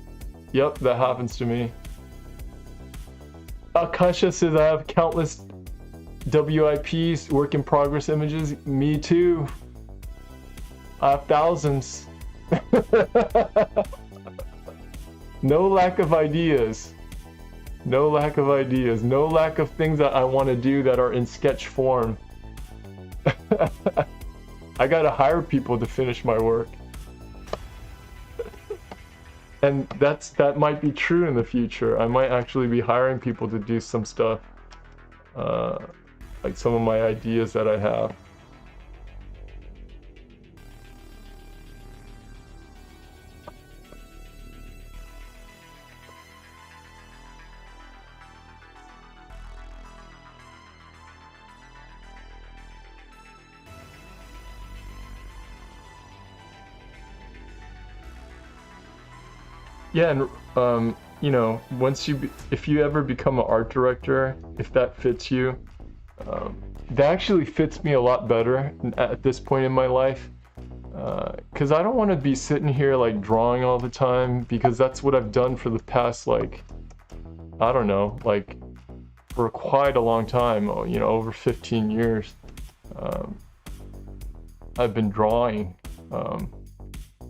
Yep, that happens to me. Akasha says, I have countless WIPs, work in progress images. Me too. I have thousands. No lack of ideas. No lack of ideas. No lack of things that I want to do that are in sketch form. I gotta hire people to finish my work. And that might be true in the future. I might actually be hiring people to do some stuff. Like some of my ideas that I have. Yeah, and you know, if you ever become an art director, if that fits you, that actually fits me a lot better at this point in my life. Because I don't want to be sitting here like drawing all the time, because that's what I've done for the past, like, I don't know, like for quite a long time, you know, over 15 years. I've been drawing.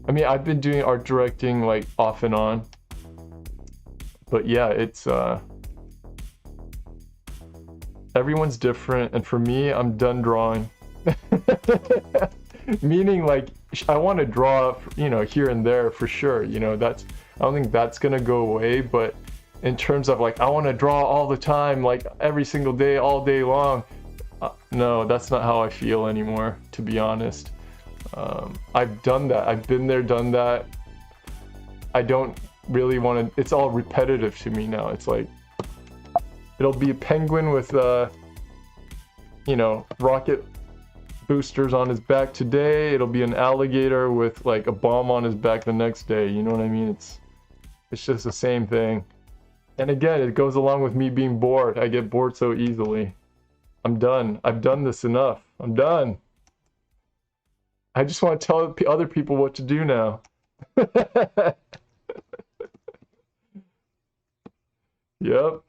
I mean, I've been doing art directing like off and on, but yeah, it's everyone's different, and for me, I'm done drawing. Meaning, like, I want to draw, you know, here and there for sure. You know, I don't think that's gonna go away, but in terms of like, I want to draw all the time, like every single day, all day long. No, that's not how I feel anymore, to be honest. I've done that. I've been there, done that. I don't really want to. It's all repetitive to me now. It's like, it'll be a penguin with, you know, rocket boosters on his back today. It'll be an alligator with like a bomb on his back the next day. You know what I mean? It's just the same thing. And again, it goes along with me being bored. I get bored so easily. I'm done. I've done this enough. I'm done. I just want to tell other people what to do now. Yep.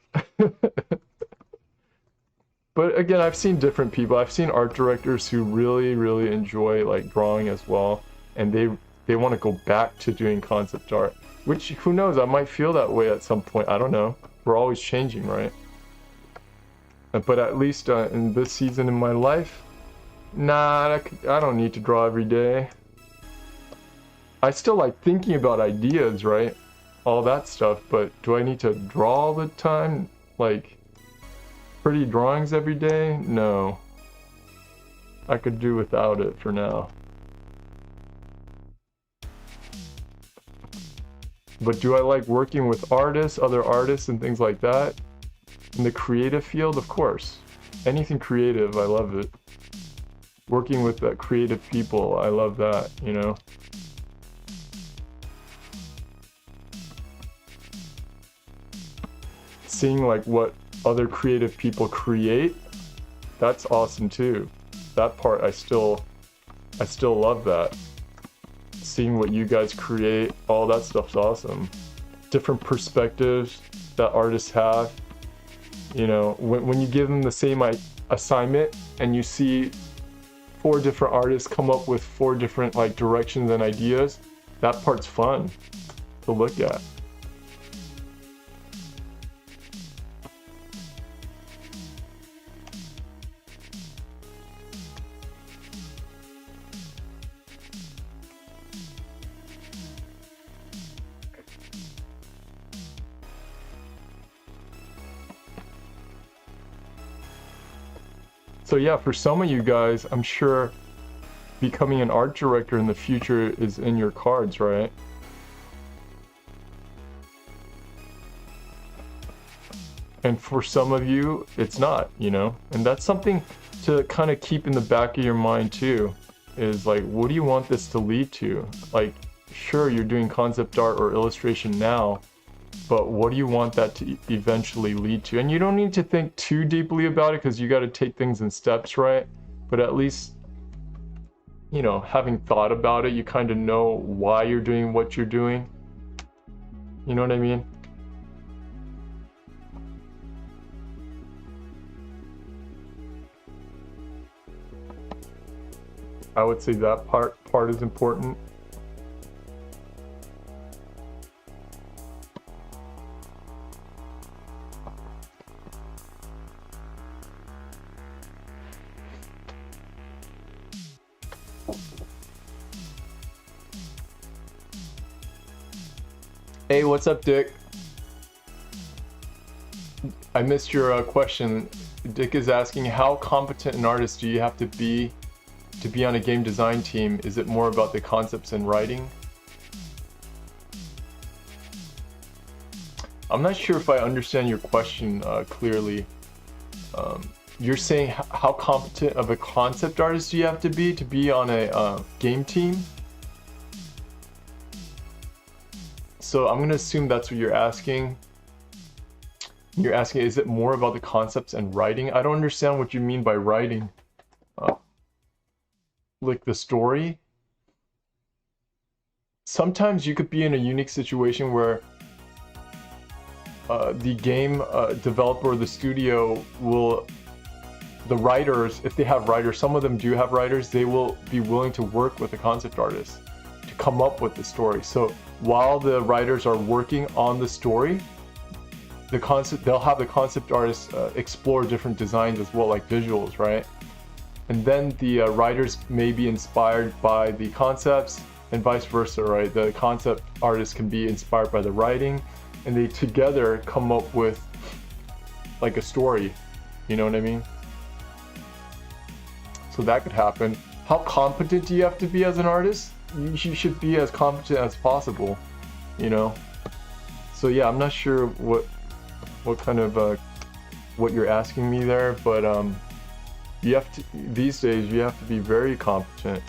But again, I've seen different people. I've seen art directors who really, really enjoy like drawing as well, and they want to go back to doing concept art. Which, who knows? I might feel that way at some point. I don't know. We're always changing, right? But at least in this season in my life, nah, I don't need to draw every day. I still like thinking about ideas, right? All that stuff, but do I need to draw all the time? Like, pretty drawings every day? No. I could do without it for now. But do I like working with artists, other artists, and things like that? In the creative field, of course. Anything creative, I love it. Working with creative people, I love that, you know? Seeing like what other creative people create, that's awesome too. That part, I still love that. Seeing what you guys create, all that stuff's awesome. Different perspectives that artists have. You know, when you give them the same assignment and you see 4 different artists come up with 4 different like directions and ideas, that part's fun to look at. So yeah, for some of you guys, I'm sure becoming an art director in the future is in your cards, right? And for some of you, it's not, you know? And that's something to kind of keep in the back of your mind too, is like, what do you want this to lead to? Like, sure, you're doing concept art or illustration now, but what do you want that to eventually lead to? And you don't need to think too deeply about it, because you got to take things in steps, right? But at least, you know, having thought about it, you kind of know why you're doing what you're doing. You know what I mean? I would say that part is important. Hey, what's up, Dick? I missed your question. Dick is asking, how competent an artist do you have to be on a game design team? Is it more about the concepts and writing? I'm not sure if I understand your question clearly. You're saying how competent of a concept artist do you have to be on a game team? So I'm gonna assume that's what you're asking. You're asking, is it more about the concepts and writing? I don't understand what you mean by writing. Like the story? Sometimes you could be in a unique situation where the game developer or the studio will, the writers, if they have writers, some of them do have writers, they will be willing to work with the concept artist to come up with the story. So while the writers are working on the story, they'll have the concept artists explore different designs as well, like visuals, right? And then the writers may be inspired by the concepts and vice versa, right? The concept artists can be inspired by the writing, and they together come up with like a story, you know what I mean? So that could happen. How competent do you have to be as an artist? You should be as competent as possible, you know? So yeah, I'm not sure what kind of what you're asking me there, but you have to, these days you have to be very competent.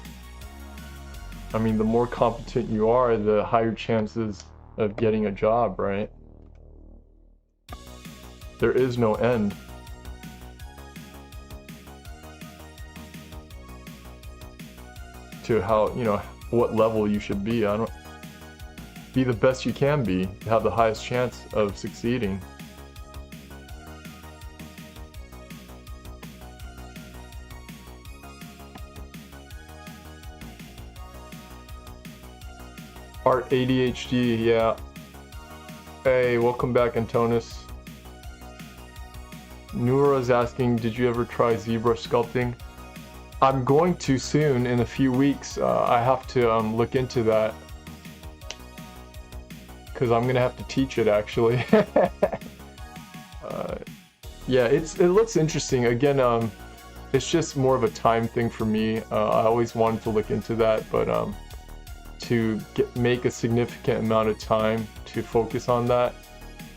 I mean, the more competent you are, the higher chances of getting a job, right? There is no end. To how, you know, what level you should be. Be the best you can be to have the highest chance of succeeding. Art ADHD, yeah. Hey, welcome back, Antonis. Noura's asking, did you ever try ZBrush sculpting? I'm going to soon, in a few weeks. I have to look into that. Because I'm going to have to teach it, actually. Yeah, it looks interesting. Again, it's just more of a time thing for me. I always wanted to look into that, but to make a significant amount of time to focus on that,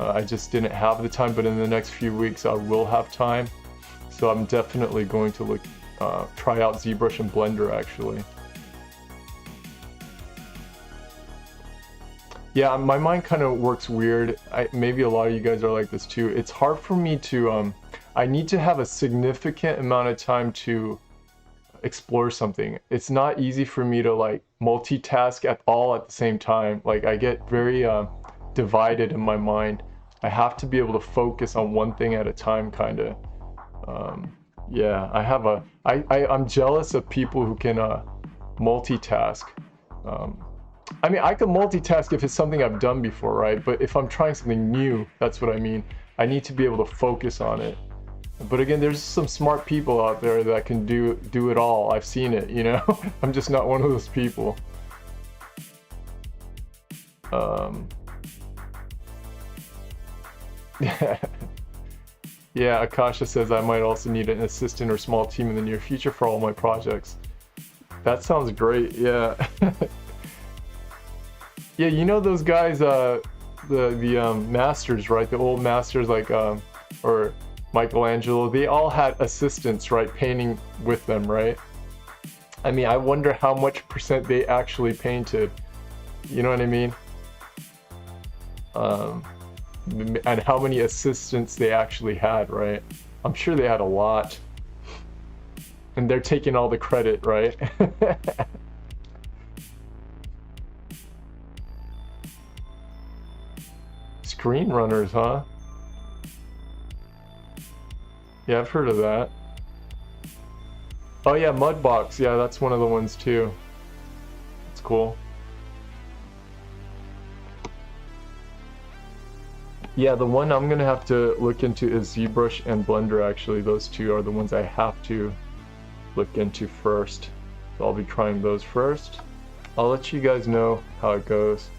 I just didn't have the time, but in the next few weeks I will have time. So I'm definitely going to try out ZBrush and Blender, actually. Yeah, my mind kind of works weird. Maybe a lot of you guys are like this too. It's hard for me to, I need to have a significant amount of time to explore something. It's not easy for me to like multitask at the same time. Like I get very divided in my mind. I have to be able to focus on one thing at a time, kind of. Yeah, I'm jealous of people who can multitask. I mean, I can multitask if it's something I've done before, right? But if I'm trying something new, that's what I mean. I need to be able to focus on it. But again, there's some smart people out there that can do it all. I've seen it, you know? I'm just not one of those people. Yeah, Akasha says I might also need an assistant or small team in the near future for all my projects. That sounds great, yeah. Yeah, you know those guys, the masters, right? The old masters, like, or Michelangelo, they all had assistants, right, painting with them, right? I mean, I wonder how much percent they actually painted. You know what I mean? And how many assistants they actually had, right? I'm sure they had a lot. And they're taking all the credit, right? Screen runners, huh? Yeah, I've heard of that. Oh yeah, Mudbox. Yeah, that's one of the ones too. It's cool. Yeah, the one I'm gonna have to look into is ZBrush and Blender, actually. Those two are the ones I have to look into first. So I'll be trying those first. I'll let you guys know how it goes.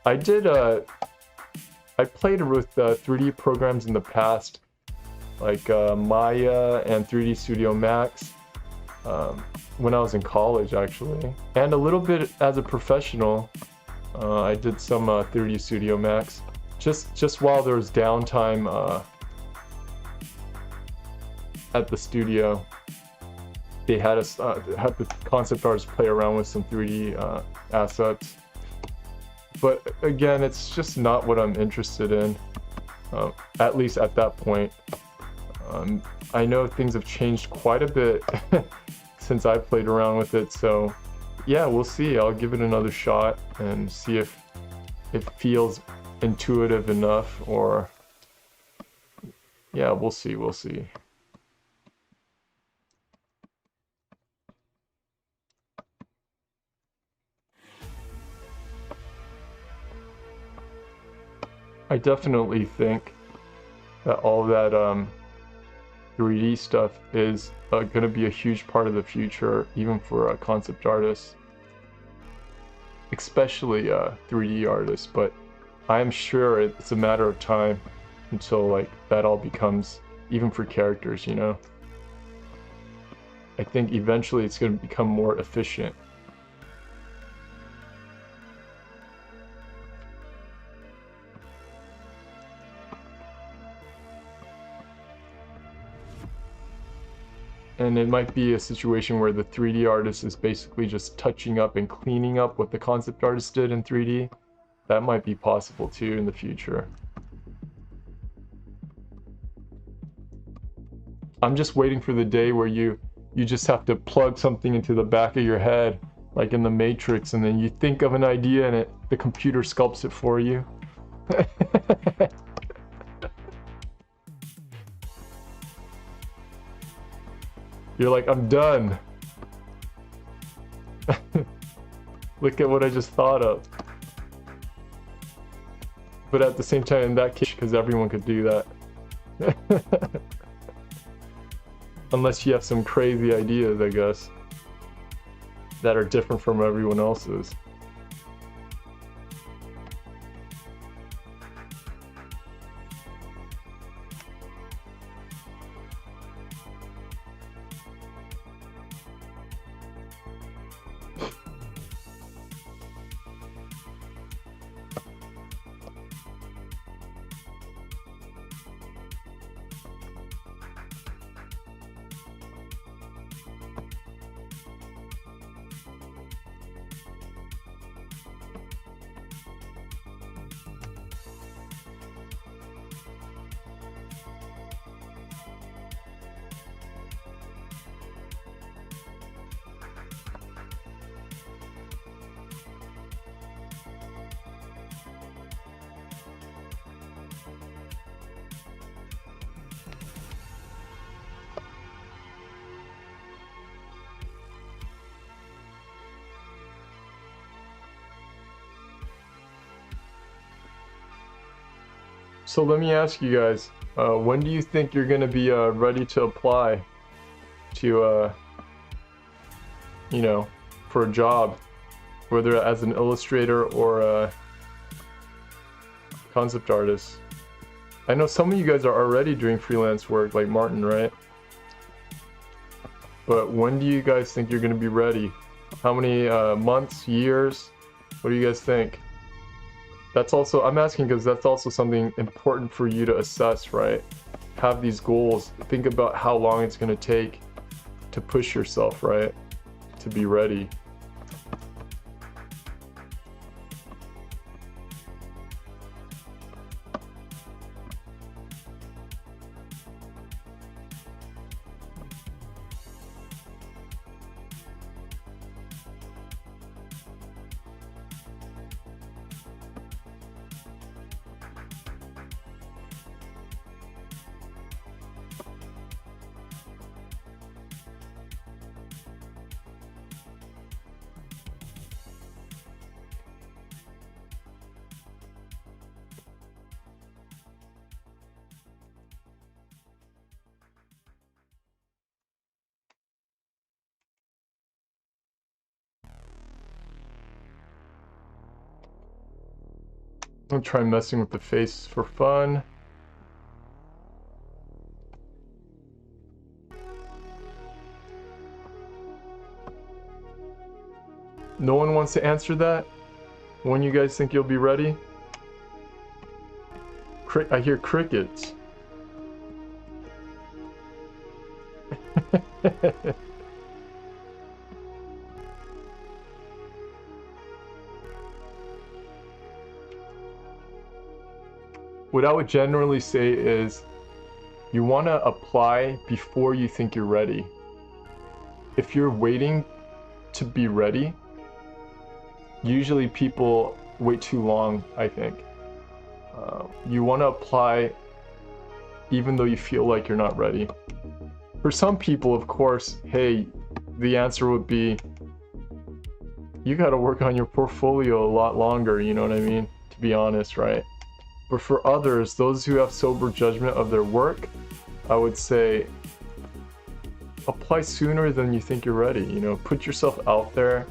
I did I played with 3D programs in the past, like Maya and 3D Studio Max, when I was in college actually, and a little bit as a professional. I did some 3D Studio Max, just while there was downtime at the studio. They had us had the concept artists play around with some 3D assets. But again, it's just not what I'm interested in, at least at that point. I know things have changed quite a bit since I played around with it, so yeah, we'll see. I'll give it another shot and see if it feels intuitive enough, or yeah, we'll see, we'll see. I definitely think that all that 3D stuff is going to be a huge part of the future, even for concept artists, especially 3D artists. But I'm sure it's a matter of time until like that all becomes, even for characters, you know. I think eventually it's going to become more efficient. And it might be a situation where the 3D artist is basically just touching up and cleaning up what the concept artist did in 3D. That might be possible too in the future. I'm just waiting for the day where you just have to plug something into the back of your head, like in the Matrix, and then you think of an idea and the computer sculpts it for you. You're like, I'm done. Look at what I just thought of. But at the same time, in that case, because everyone could do that. Unless you have some crazy ideas, I guess, that are different from everyone else's. So let me ask you guys, when do you think you're going to be ready to apply to, you know, for a job, whether as an illustrator or a concept artist? I know some of you guys are already doing freelance work, like Martin, right? But when do you guys think you're going to be ready? How many months, years? What do you guys think? That's also, I'm asking because that's also something important for you to assess, right? Have these goals. Think about how long it's going to take to push yourself, right? To be ready. I'll try messing with the face for fun. No one wants to answer that? When you guys think you'll be ready? I hear crickets. What I would generally say is you want to apply before you think you're ready. If you're waiting to be ready, usually people wait too long, I think. You want to apply even though you feel like you're not ready. For some people, of course, hey, the answer would be, you got to work on your portfolio a lot longer, you know what I mean? To be honest, right? But for others, those who have sober judgment of their work, I would say, apply sooner than you think you're ready, you know, put yourself out there,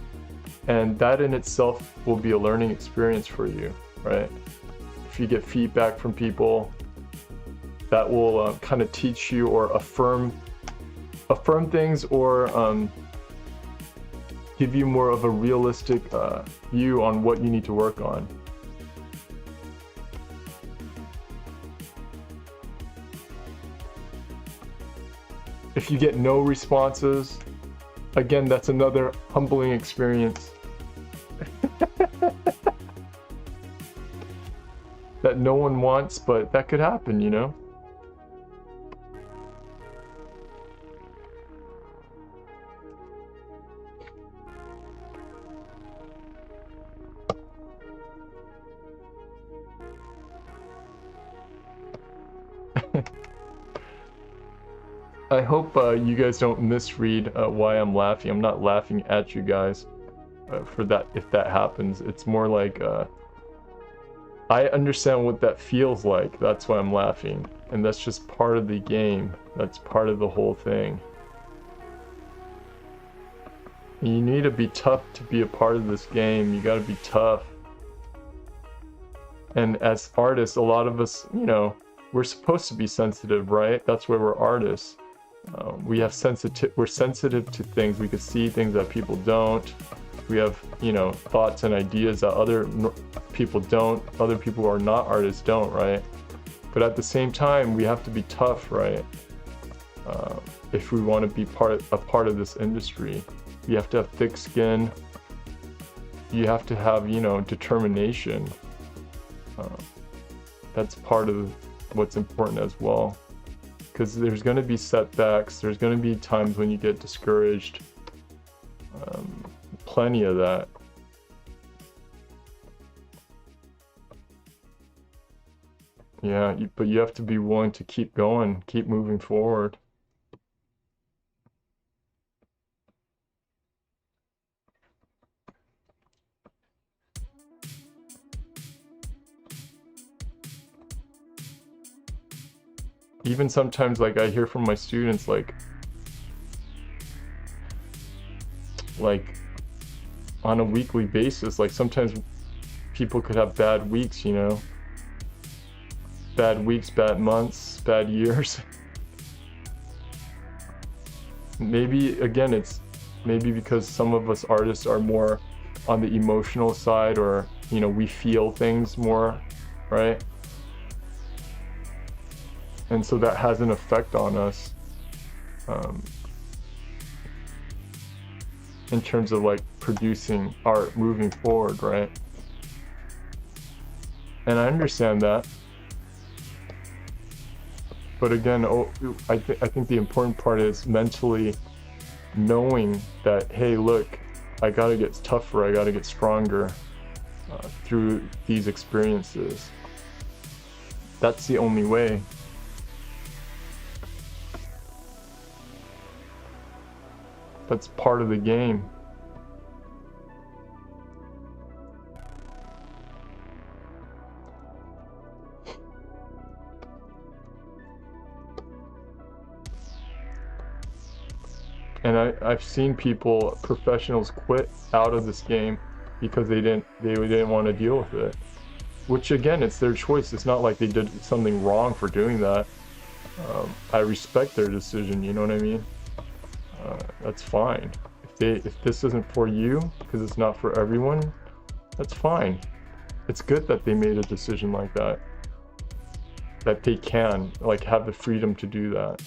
and that in itself will be a learning experience for you, right? If you get feedback from people, that will kind of teach you or affirm things, or give you more of a realistic view on what you need to work on. If you get no responses, again, that's another humbling experience. That no one wants, but that could happen, you know? I hope you guys don't misread why I'm laughing. I'm not laughing at you guys for that, if that happens. It's more like I understand what that feels like. That's why I'm laughing. And that's just part of the game. That's part of the whole thing. You need to be tough to be a part of this game. You gotta be tough. And as artists, a lot of us, you know, we're supposed to be sensitive, right? That's why we're artists. We're sensitive to things. We can see things that people don't. We have, you know, thoughts and ideas that other people don't. Other people who are not artists don't, right? But at the same time, we have to be tough, right? If we want to be a part of this industry, you have to have thick skin. You have to have, you know, determination. That's part of what's important as well. Because there's going to be setbacks, there's going to be times when you get discouraged. Plenty of that. Yeah, but you have to be willing to keep going, keep moving forward. Even sometimes, like, I hear from my students, like on a weekly basis, like sometimes people could have bad weeks, you know, bad weeks, bad months, bad years. Maybe again, it's maybe because some of us artists are more on the emotional side, or, you know, we feel things more, right? And so that has an effect on us in terms of like producing art moving forward, right? And I understand that. But again, I think the important part is mentally knowing that, hey, look, I gotta get tougher, I gotta get stronger through these experiences. That's the only way. That's part of the game. And I've seen people, professionals, quit out of this game because they didn't want to deal with it. which again, it's their choice. It's not like they did something wrong for doing that. I respect their decision, you know what I mean? That's fine. If this isn't for you, because it's not for everyone, that's fine. It's good that they made a decision like that. That they can, like, have the freedom to do that.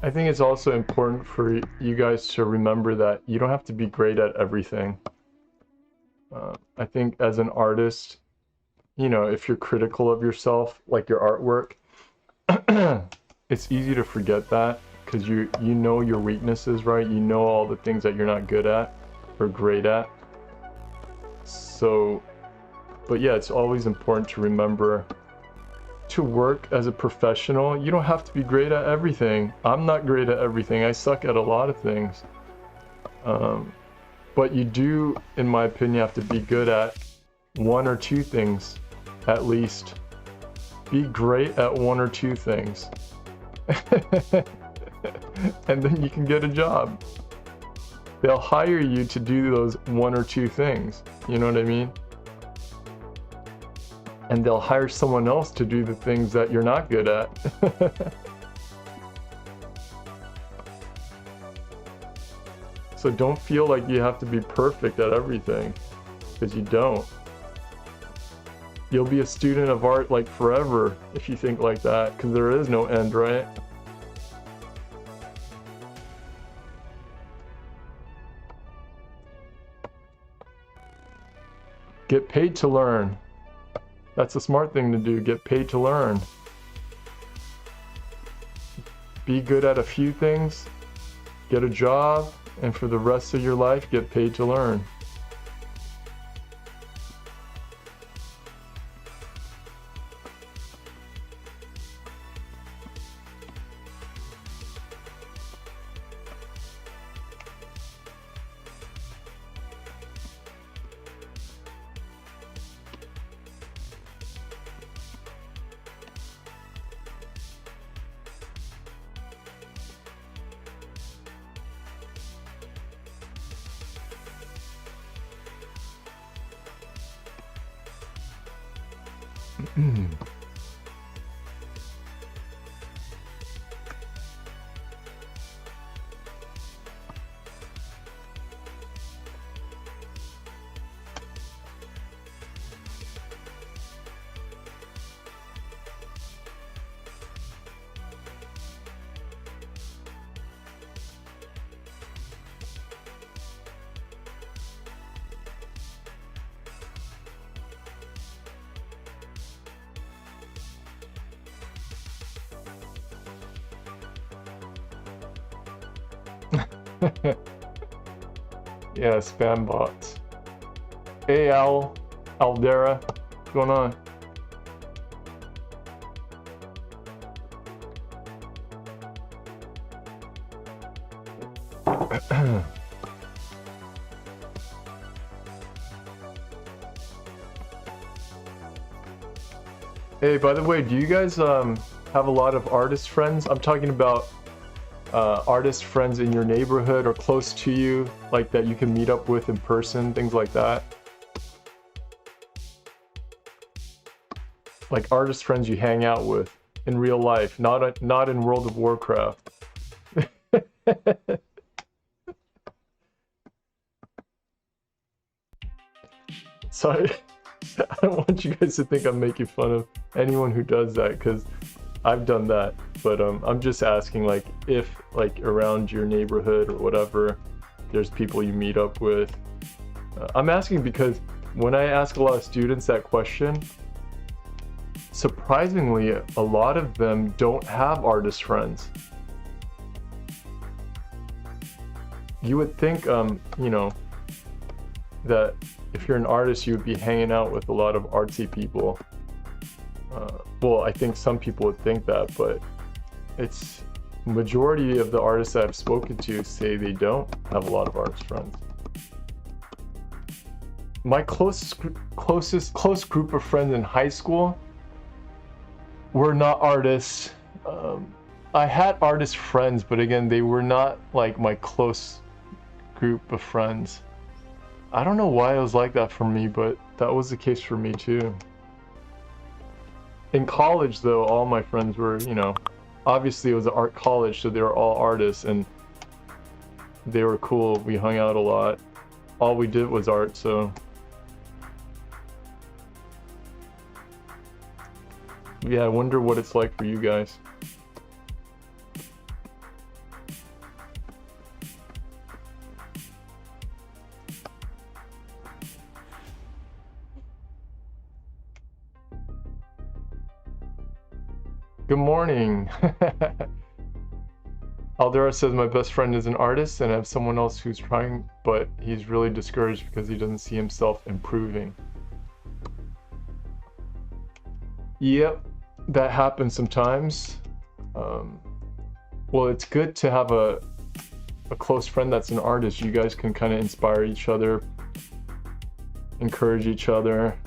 I think it's also important for you guys to remember that you don't have to be great at everything. I think as an artist, you know, if you're critical of yourself, like your artwork, it's easy to forget that because you know your weaknesses, right? You know all the things that you're not good at or great at. So, but yeah, it's always important to remember to work as a professional. You don't have to be great at everything. I'm not great at everything. I suck at a lot of things. But you do, in my opinion, have to be good at one or two things, at least. Be great at one or two things. And then you can get a job. They'll hire you to do those one or two things. You know what I mean? And they'll hire someone else to do the things that you're not good at. So don't feel like you have to be perfect at everything, because you don't. You'll be a student of art like forever if you think like that, because there is no end, right? Get paid to learn. That's a smart thing to do, get paid to learn. Be good at a few things, get a job, and for the rest of your life, get paid to learn. Yeah, spam bots. Hey Aldera, what's going on? Hey, by the way, do you guys have a lot of artist friends? I'm talking about artist friends in your neighborhood or close to you, like that you can meet up with in person, things like that. Like artist friends you hang out with in real life, not in World of Warcraft. Sorry. I don't want you guys to think I'm making fun of anyone who does that, because I've done that. But I'm just asking, like, if like around your neighborhood or whatever, there's people you meet up with. I'm asking because when I ask a lot of students that question, surprisingly, a lot of them don't have artist friends. You would think, you know, that if you're an artist, you would be hanging out with a lot of artsy people. Well, I think some people would think that, but it's majority of the artists that I've spoken to say they don't have a lot of artist friends. My close group of friends in high school were not artists. I had artist friends, but again, they were not like my close group of friends. I don't know why it was like that for me, but that was the case for me too. In college though, all my friends were, you know, obviously it was an art college, so they were all artists and they were cool. We hung out a lot. All we did was art, so. Yeah, I wonder what it's like for you guys. Good morning. Aldera says my best friend is an artist and I have someone else who's trying, but he's really discouraged because he doesn't see himself improving. Yep, that happens sometimes. Well, it's good to have a close friend that's an artist. You guys can kind of inspire each other, encourage each other,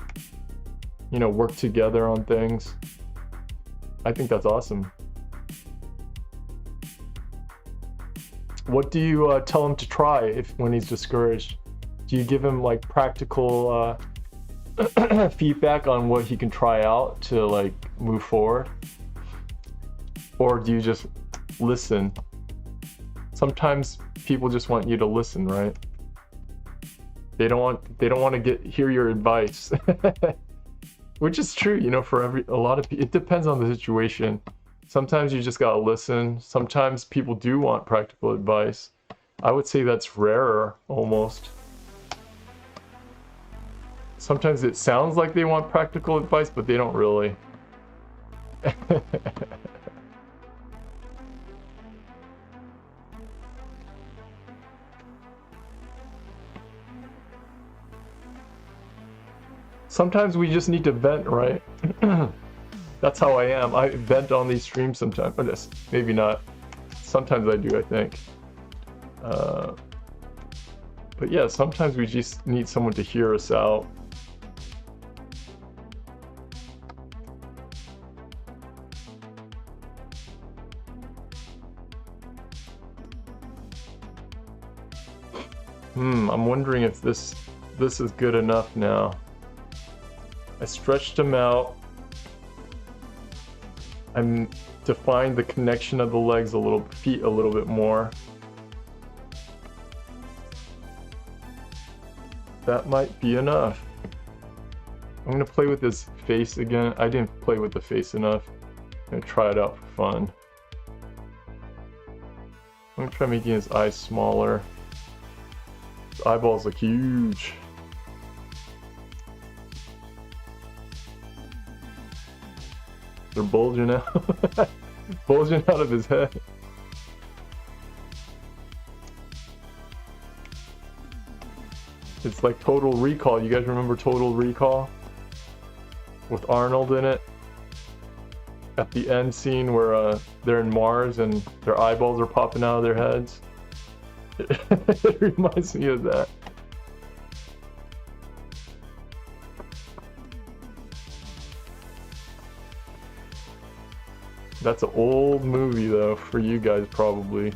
you know, work together on things. I think that's awesome. What do you tell him to try when he's discouraged? Do you give him like practical feedback on what he can try out to like move forward? Or do you just listen? Sometimes people just want you to listen, right? They don't want to hear your advice. Which is true, you know, for a lot of people. It depends on the situation. Sometimes you just gotta listen. Sometimes people do want practical advice. I would say that's rarer, almost. Sometimes it sounds like they want practical advice, but they don't really. Sometimes we just need to vent, right? That's how I am. I vent on these streams sometimes. Maybe not. Sometimes I do, I think. But yeah, sometimes we just need someone to hear us out. I'm wondering if this is good enough now. I stretched them out. I'm defined the connection of the feet a little bit more. That might be enough. I'm gonna play with his face again. I didn't play with the face enough. I'm gonna try it out for fun. I'm gonna try making his eyes smaller. His eyeballs look huge. They're bulging out. Bulging out of his head. It's like Total Recall. You guys remember Total Recall? With Arnold in it? At the end scene where they're in Mars and their eyeballs are popping out of their heads. It reminds me of that. That's an old movie though, for you guys probably.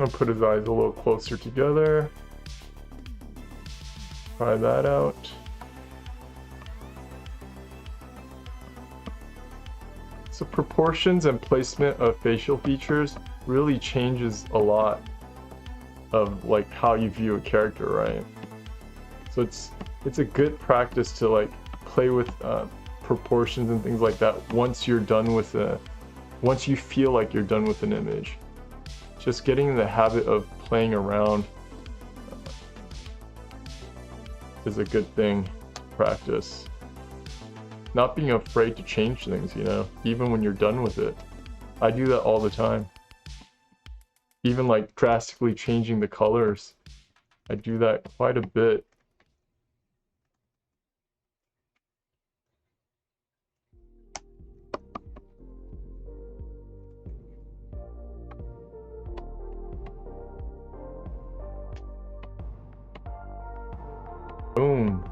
gonna put his eyes a little closer together. Try that out. So proportions and placement of facial features really changes a lot of like how you view a character, right? So it's a good practice to like play with proportions and things like that once you're done with once you feel like you're done with an image. Just getting in the habit of playing around is a good thing to practice. Not being afraid to change things, you know, even when you're done with it. I do that all the time. Even like drastically changing the colors. I do that quite a bit. Boom.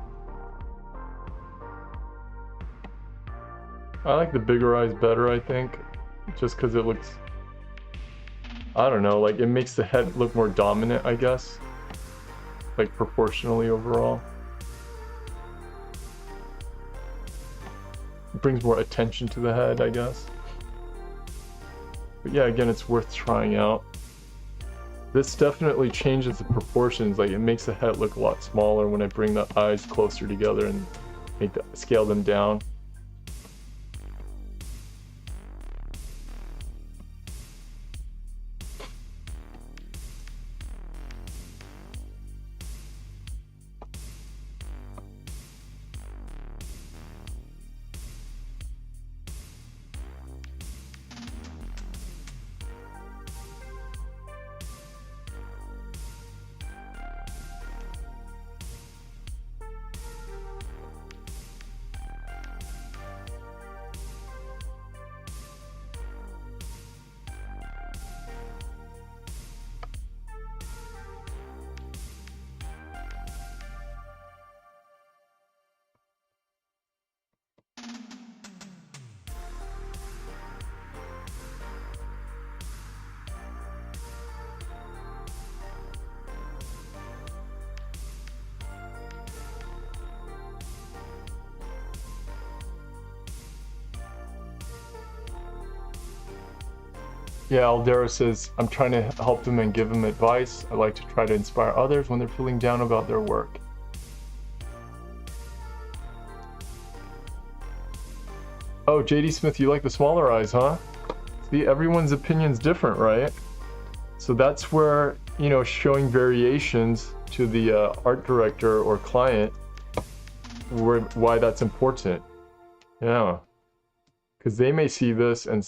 I like the bigger eyes better, I think. Just because it looks... I don't know, like it makes the head look more dominant, I guess. Like proportionally overall. It brings more attention to the head, I guess. But yeah, again, it's worth trying out. This definitely changes the proportions, like it makes the head look a lot smaller when I bring the eyes closer together and scale them down. Yeah, Aldero says, I'm trying to help them and give them advice. I like to try to inspire others when they're feeling down about their work. Oh, JD Smith, you like the smaller eyes, huh? See, everyone's opinion's different, right? So that's where, you know, showing variations to the art director or client, why that's important. Yeah. Because they may see this and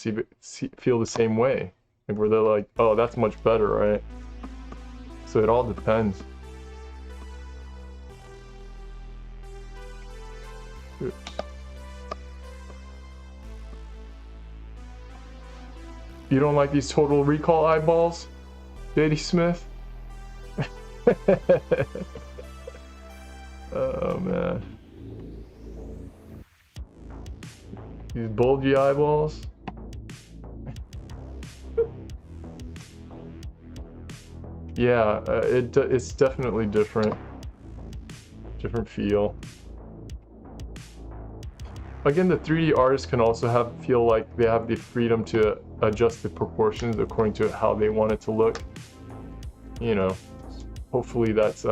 feel the same way, like where they're like, oh, that's much better, right? So it all depends. Oops. You don't like these Total Recall eyeballs, JD Smith? Oh man. These bulgy eyeballs. Yeah, it's definitely different. Different feel. Again, the 3D artists can also feel like they have the freedom to adjust the proportions according to how they want it to look. You know, hopefully that's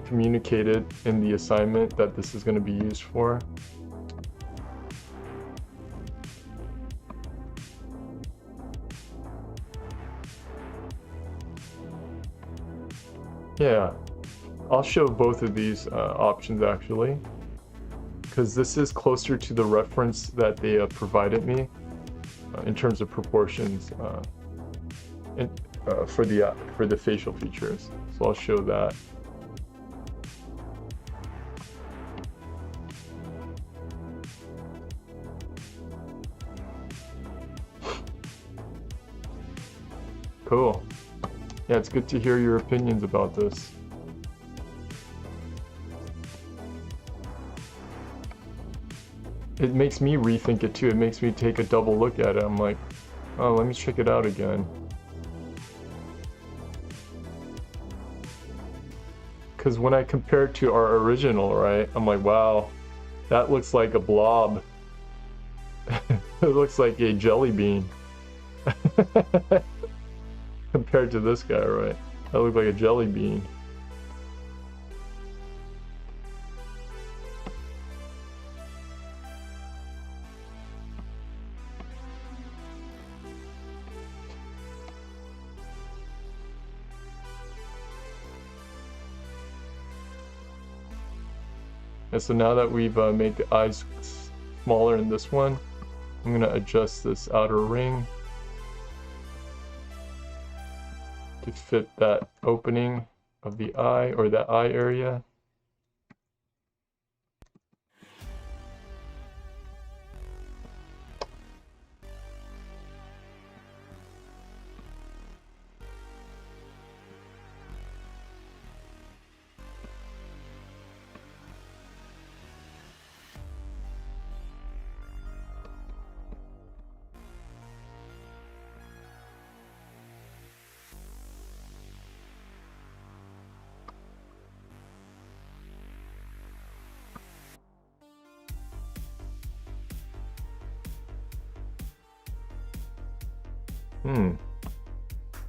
communicated in the assignment that this is going to be used for. Yeah, I'll show both of these options actually, because this is closer to the reference that they provided me in terms of proportions for the facial features. So I'll show that. Cool. Yeah, it's good to hear your opinions about this. It makes me rethink it too. It makes me take a double look at it. I'm like, oh, let me check it out again. because when I compare it to our original, right, I'm like, wow, that looks like a blob. It looks like a jelly bean. Compared to this guy, right? That looked like a jelly bean. And so now that we've made the eyes smaller in this one, I'm gonna adjust this outer ring to fit that opening of the eye, or that eye area.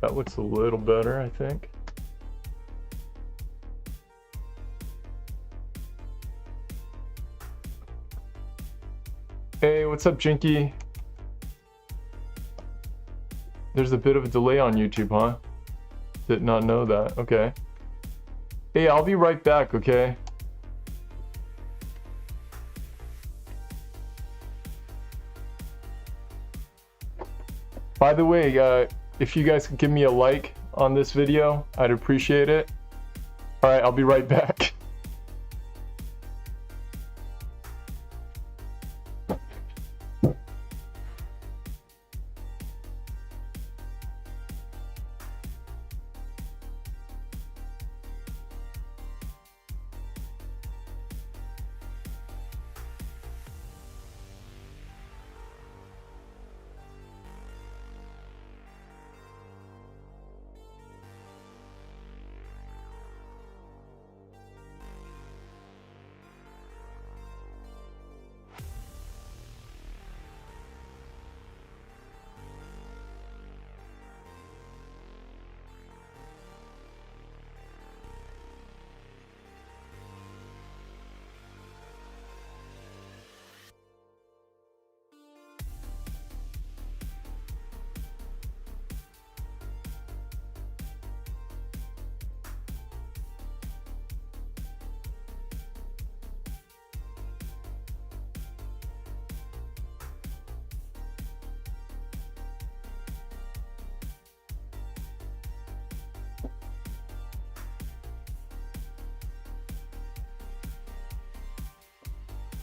That looks a little better, I think. Hey, what's up, Jinky? There's a bit of a delay on YouTube, huh? Did not know that. Okay. Hey, I'll be right back, okay? By the way, if you guys could give me a like on this video, I'd appreciate it. Alright, I'll be right back.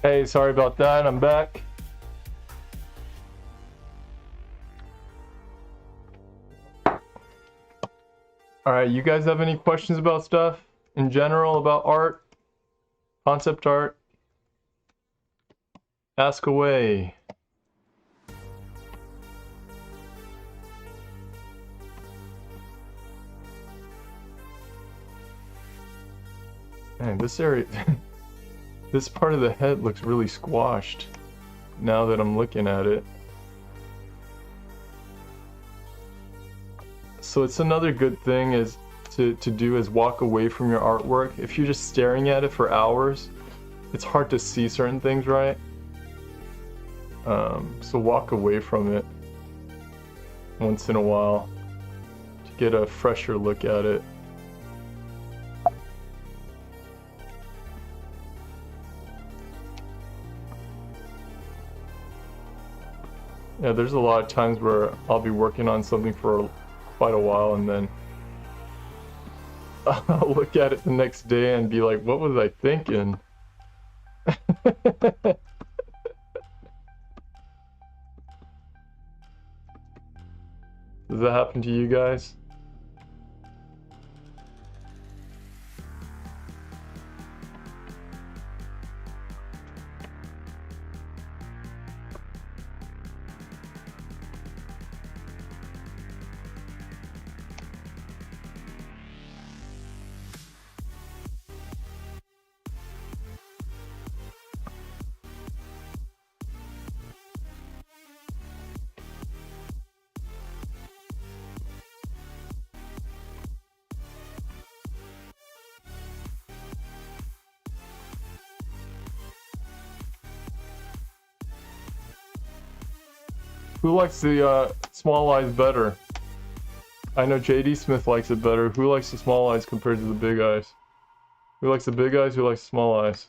Hey, sorry about that, I'm back. Alright, you guys have any questions about stuff in general, about art? Concept art? Ask away. Man, this area... This part of the head looks really squashed now that I'm looking at it. So it's another good thing is to do is walk away from your artwork. If you're just staring at it for hours, it's hard to see certain things, right? So walk away from it once in a while to get a fresher look at it. Yeah, there's a lot of times where I'll be working on something for quite a while and then I'll look at it the next day and be like, what was I thinking? Does that happen to you guys? Who likes the small eyes better? I know JD Smith likes it better. Who likes the small eyes compared to the big eyes? Who likes the big eyes? Who likes the small eyes?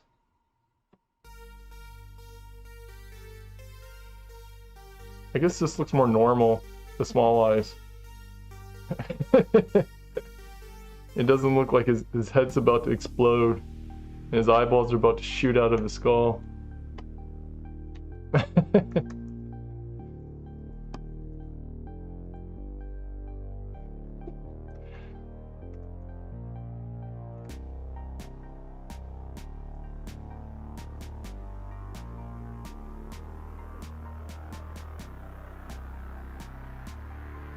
I guess this looks more normal, the small eyes. It doesn't look like his head's about to explode and his eyeballs are about to shoot out of his skull.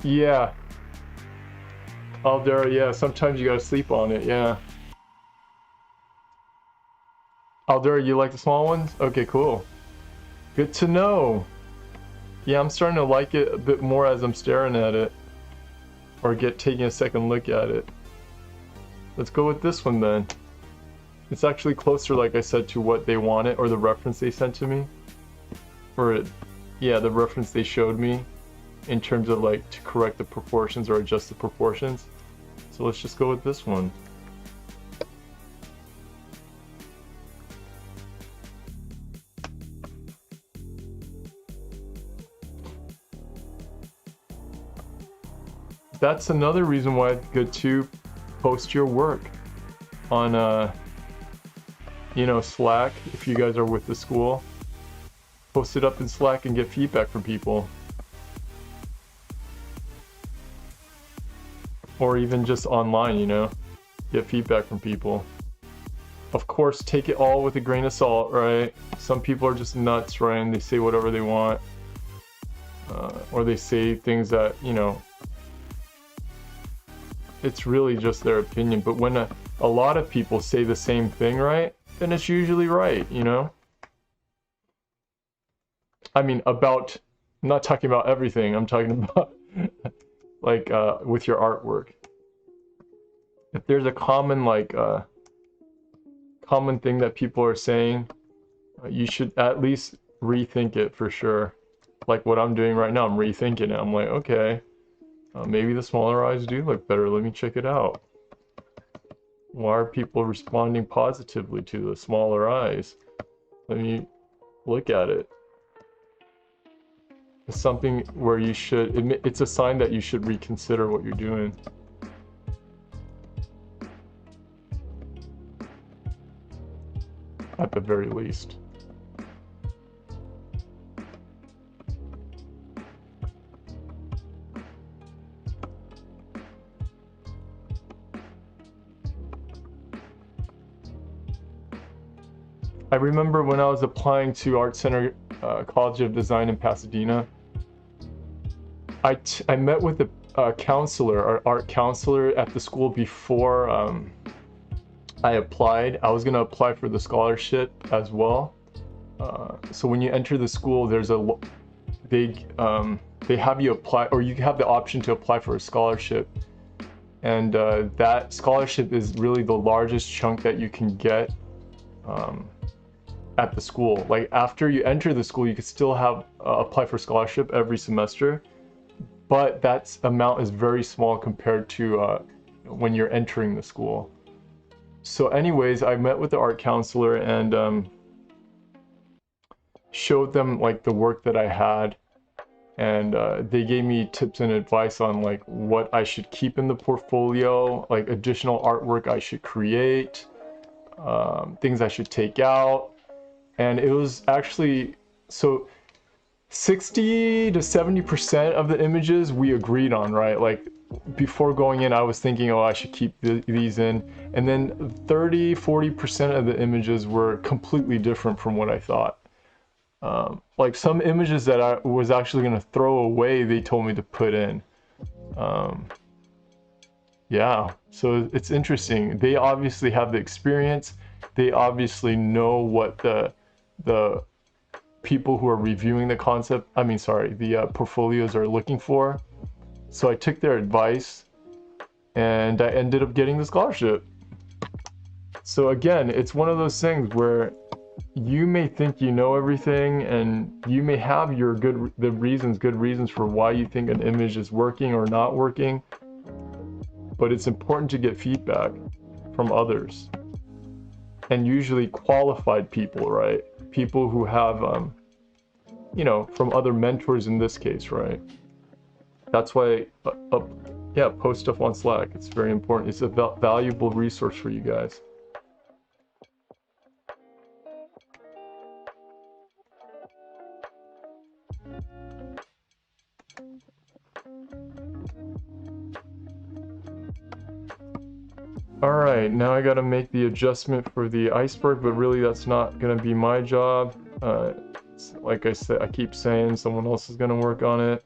Yeah. Aldera, yeah, sometimes you gotta sleep on it, yeah. Aldera, you like the small ones? Okay, cool. Good to know. Yeah, I'm starting to like it a bit more as I'm staring at it. Or taking a second look at it. Let's go with this one then. It's actually closer, like I said, to what they wanted, or the reference they sent to me. Yeah, the reference they showed me in terms of like to correct the proportions or adjust the proportions. So let's just go with this one. That's another reason why it's good to post your work on you know, Slack. If you guys are with the school, post it up in Slack and get feedback from people. Or even just online, you know, get feedback from people. Of course, take it all with a grain of salt, right? Some people are just nuts, right? And they say whatever they want. Or they say things that, you know, it's really just their opinion. But when a lot of people say the same thing, right? Then it's usually right, you know? I mean, I'm not talking about everything. I'm talking about like with your artwork. If there's a common common thing that people are saying, you should at least rethink it for sure. Like what I'm doing right now, I'm rethinking it. I'm like, okay, maybe the smaller eyes do look better. Let me check it out. Why are people responding positively to the smaller eyes? Let me look at it. It's something where you should, it's a sign that you should reconsider what you're doing. At the very least. I remember when I was applying to Art Center College of Design in Pasadena, I met with a counselor, or art counselor at the school before I applied. I was going to apply for the scholarship as well. So when you enter the school, there's they have you apply, or you have the option to apply for a scholarship. And that scholarship is really the largest chunk that you can get at the school. Like after you enter the school, you could still have apply for scholarship every semester, but that amount is very small compared to when you're entering the school. So anyways, I met with the art counselor and showed them like the work that I had, and they gave me tips and advice on like what I should keep in the portfolio, like additional artwork I should create, things I should take out. And it was actually, so 60 to 70% of the images we agreed on, right? Like before going in, I was thinking, oh, I should keep these in. And then 30-40% of the images were completely different from what I thought. Like some images that I was actually going to throw away, they told me to put in. Yeah, so it's interesting. They obviously have the experience. They obviously know what the people who are reviewing the the portfolios are looking for. So I took their advice and I ended up getting the scholarship. So again, it's one of those things where you may think you know everything, and you may have your good reasons for why you think an image is working or not working, but it's important to get feedback from others, and usually qualified people, right? People who have you know, from other mentors in this case, right? That's why yeah, post stuff on Slack. It's very important. It's a valuable resource for you guys. Alright, now I gotta make the adjustment for the iceberg, but really that's not gonna be my job. Like I said, I keep saying someone else is gonna work on it.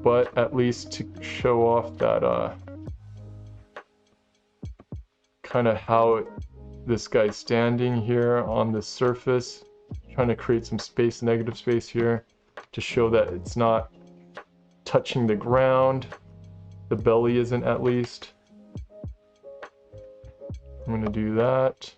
But at least to show off that kind of how this guy's standing here on the surface, trying to create some space, negative space here, to show that it's not touching the ground. The belly isn't, at least. I'm gonna do that.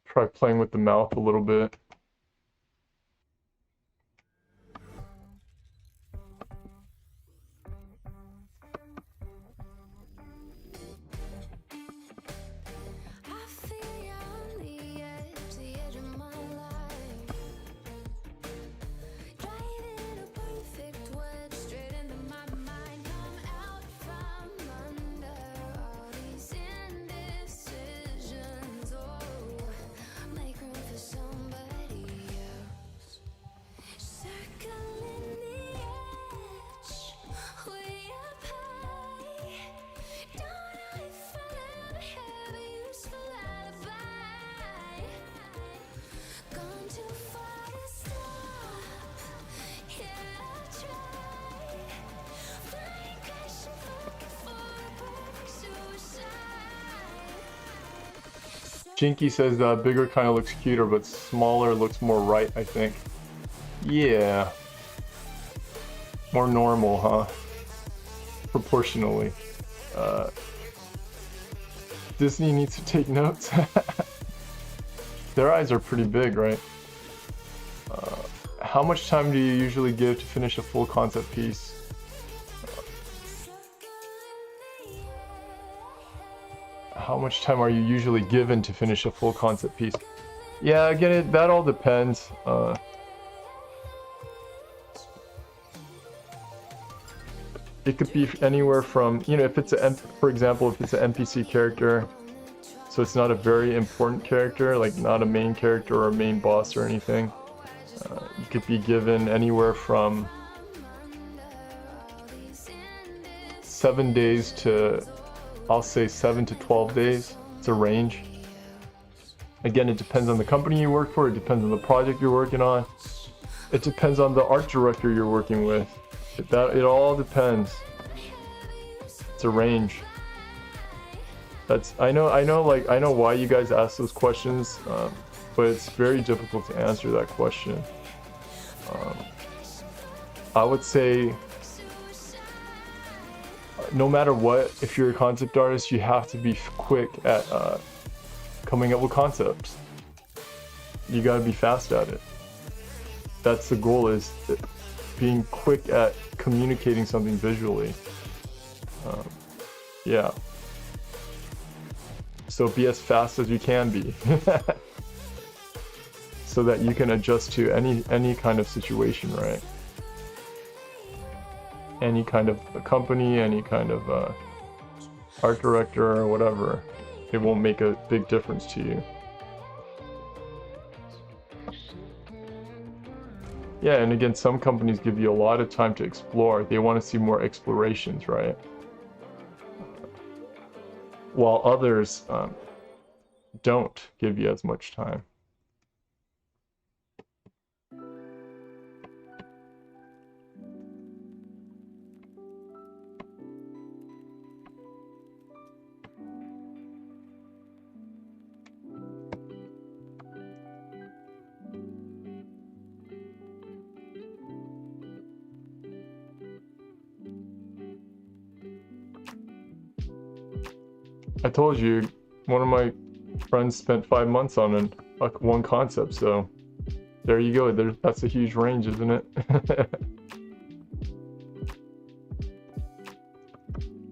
Try playing with the mouth a little bit. Jinky says bigger kind of looks cuter, but smaller looks more right, I think. Yeah. More normal, huh? Proportionally. Disney needs to take notes. Their eyes are pretty big, right? How much time do you usually give to finish a full concept piece? How much time are you usually given to finish a full concept piece? Yeah, again, that all depends. It could be anywhere from, you know, if it's for example, if it's an NPC character, so it's not a very important character, like not a main character or a main boss or anything, you could be given anywhere from 7 days to, I'll say 7 to 12 days. It's a range. Again, it depends on the company you work for, it depends on the project you're working on, it depends on the art director you're working with. It all depends. It's a range. I know why you guys ask those questions, but it's very difficult to answer that question. I would say, no matter what, if you're a concept artist, you have to be quick at coming up with concepts. You gotta be fast at it. That's the goal, is being quick at communicating something visually. Yeah. So be as fast as you can be. So that you can adjust to any kind of situation, right? Any kind of a company, any kind of art director or whatever. It won't make a big difference to you. Yeah, and again, some companies give you a lot of time to explore. They want to see more explorations, right? While others don't give you as much time. I told you, one of my friends spent 5 months on one concept, so there you go. That's a huge range, isn't it?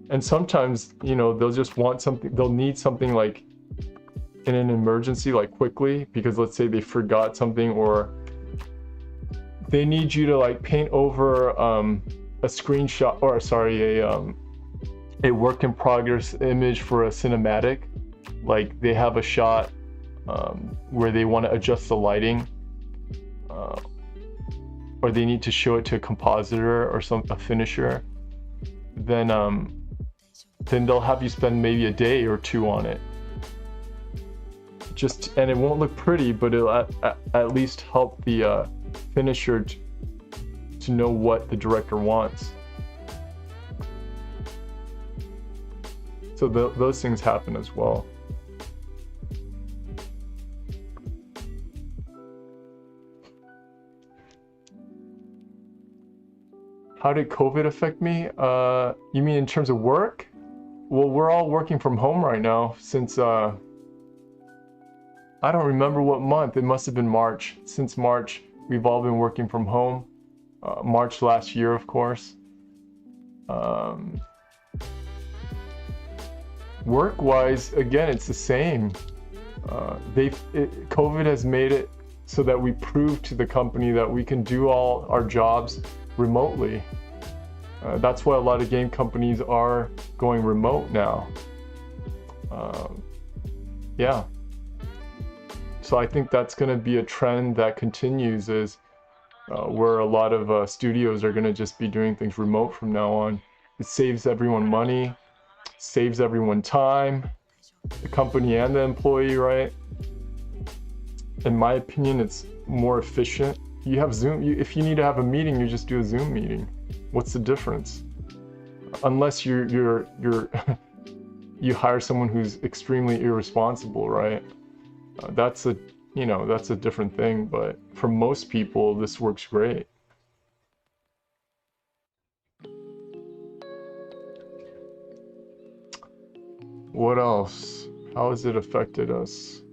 And sometimes, you know, they'll just want something, they'll need something like in an emergency, like quickly, because let's say they forgot something, or they need you to like paint over a screenshot, or sorry, a work in progress image for a cinematic. Like they have a shot where they want to adjust the lighting, or they need to show it to a compositor or a finisher. Then they'll have you spend maybe a day or two on it. And it won't look pretty, but it'll at least help the finisher to know what the director wants. So those things happen as well. How did COVID affect me? You mean in terms of work? Well, we're all working from home right now since, I don't remember what month. It must have been March. Since March, we've all been working from home. March last year, of course. Work-wise, again, it's the same. COVID has made it so that we prove to the company that we can do all our jobs remotely. That's why a lot of game companies are going remote now. Yeah. So I think that's going to be a trend that continues, is where a lot of studios are going to just be doing things remote from now on. It saves everyone money, saves everyone time, the company and the employee, right? In my opinion, it's more efficient. You have Zoom. If you need to have a meeting, you just do a Zoom meeting. What's the difference? Unless you hire someone who's extremely irresponsible, right? That's a different thing. But for most people, this works great. What else? How has it affected us?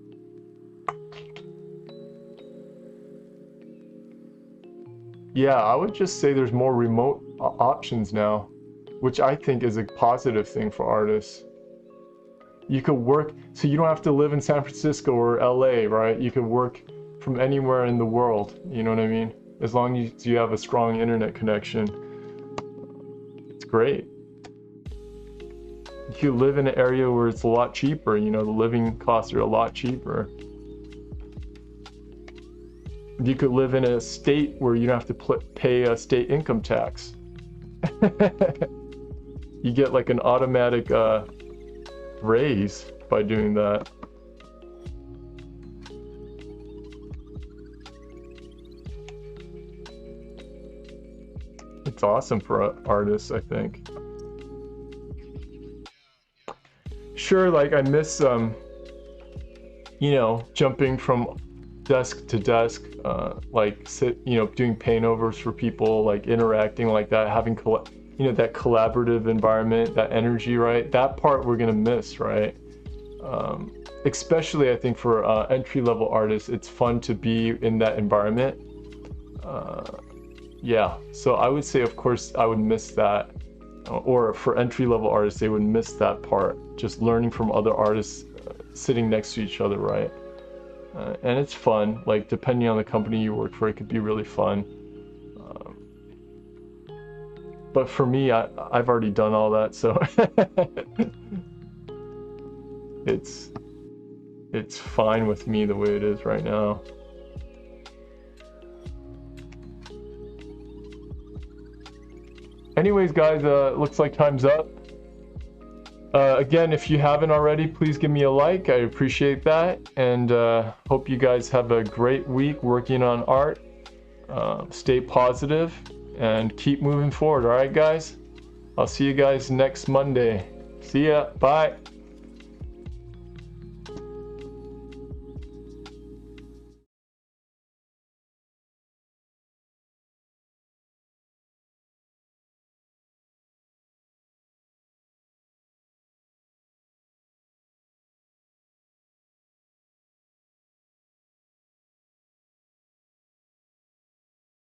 Yeah, I would just say there's more remote options now, which I think is a positive thing for artists. You could work, so you don't have to live in San Francisco or LA, right? You could work from anywhere in the world, you know what I mean? As long as you have a strong internet connection. It's great. You could live in an area where it's a lot cheaper, you know, the living costs are a lot cheaper. You could live in a state where you don't have to pay a state income tax. You get like an automatic raise by doing that. It's awesome for artists, I think. Sure, like I miss, you know, jumping from desk to desk, like doing paintovers for people, like interacting like that, having that collaborative environment, that energy, right? That part we're gonna miss, right? Especially I think for entry-level artists, it's fun to be in that environment. Yeah, so I would say, of course, I would miss that. Or for entry-level artists, they would miss that part, just learning from other artists sitting next to each other, right? And it's fun, like depending on the company you work for, it could be really fun. But for me, I've already done all that, so it's fine with me the way it is right now. Anyways, guys, looks like time's up. Again, if you haven't already, please give me a like. I appreciate that. And hope you guys have a great week working on art. Stay positive and keep moving forward. All right, guys? I'll see you guys next Monday. See ya. Bye.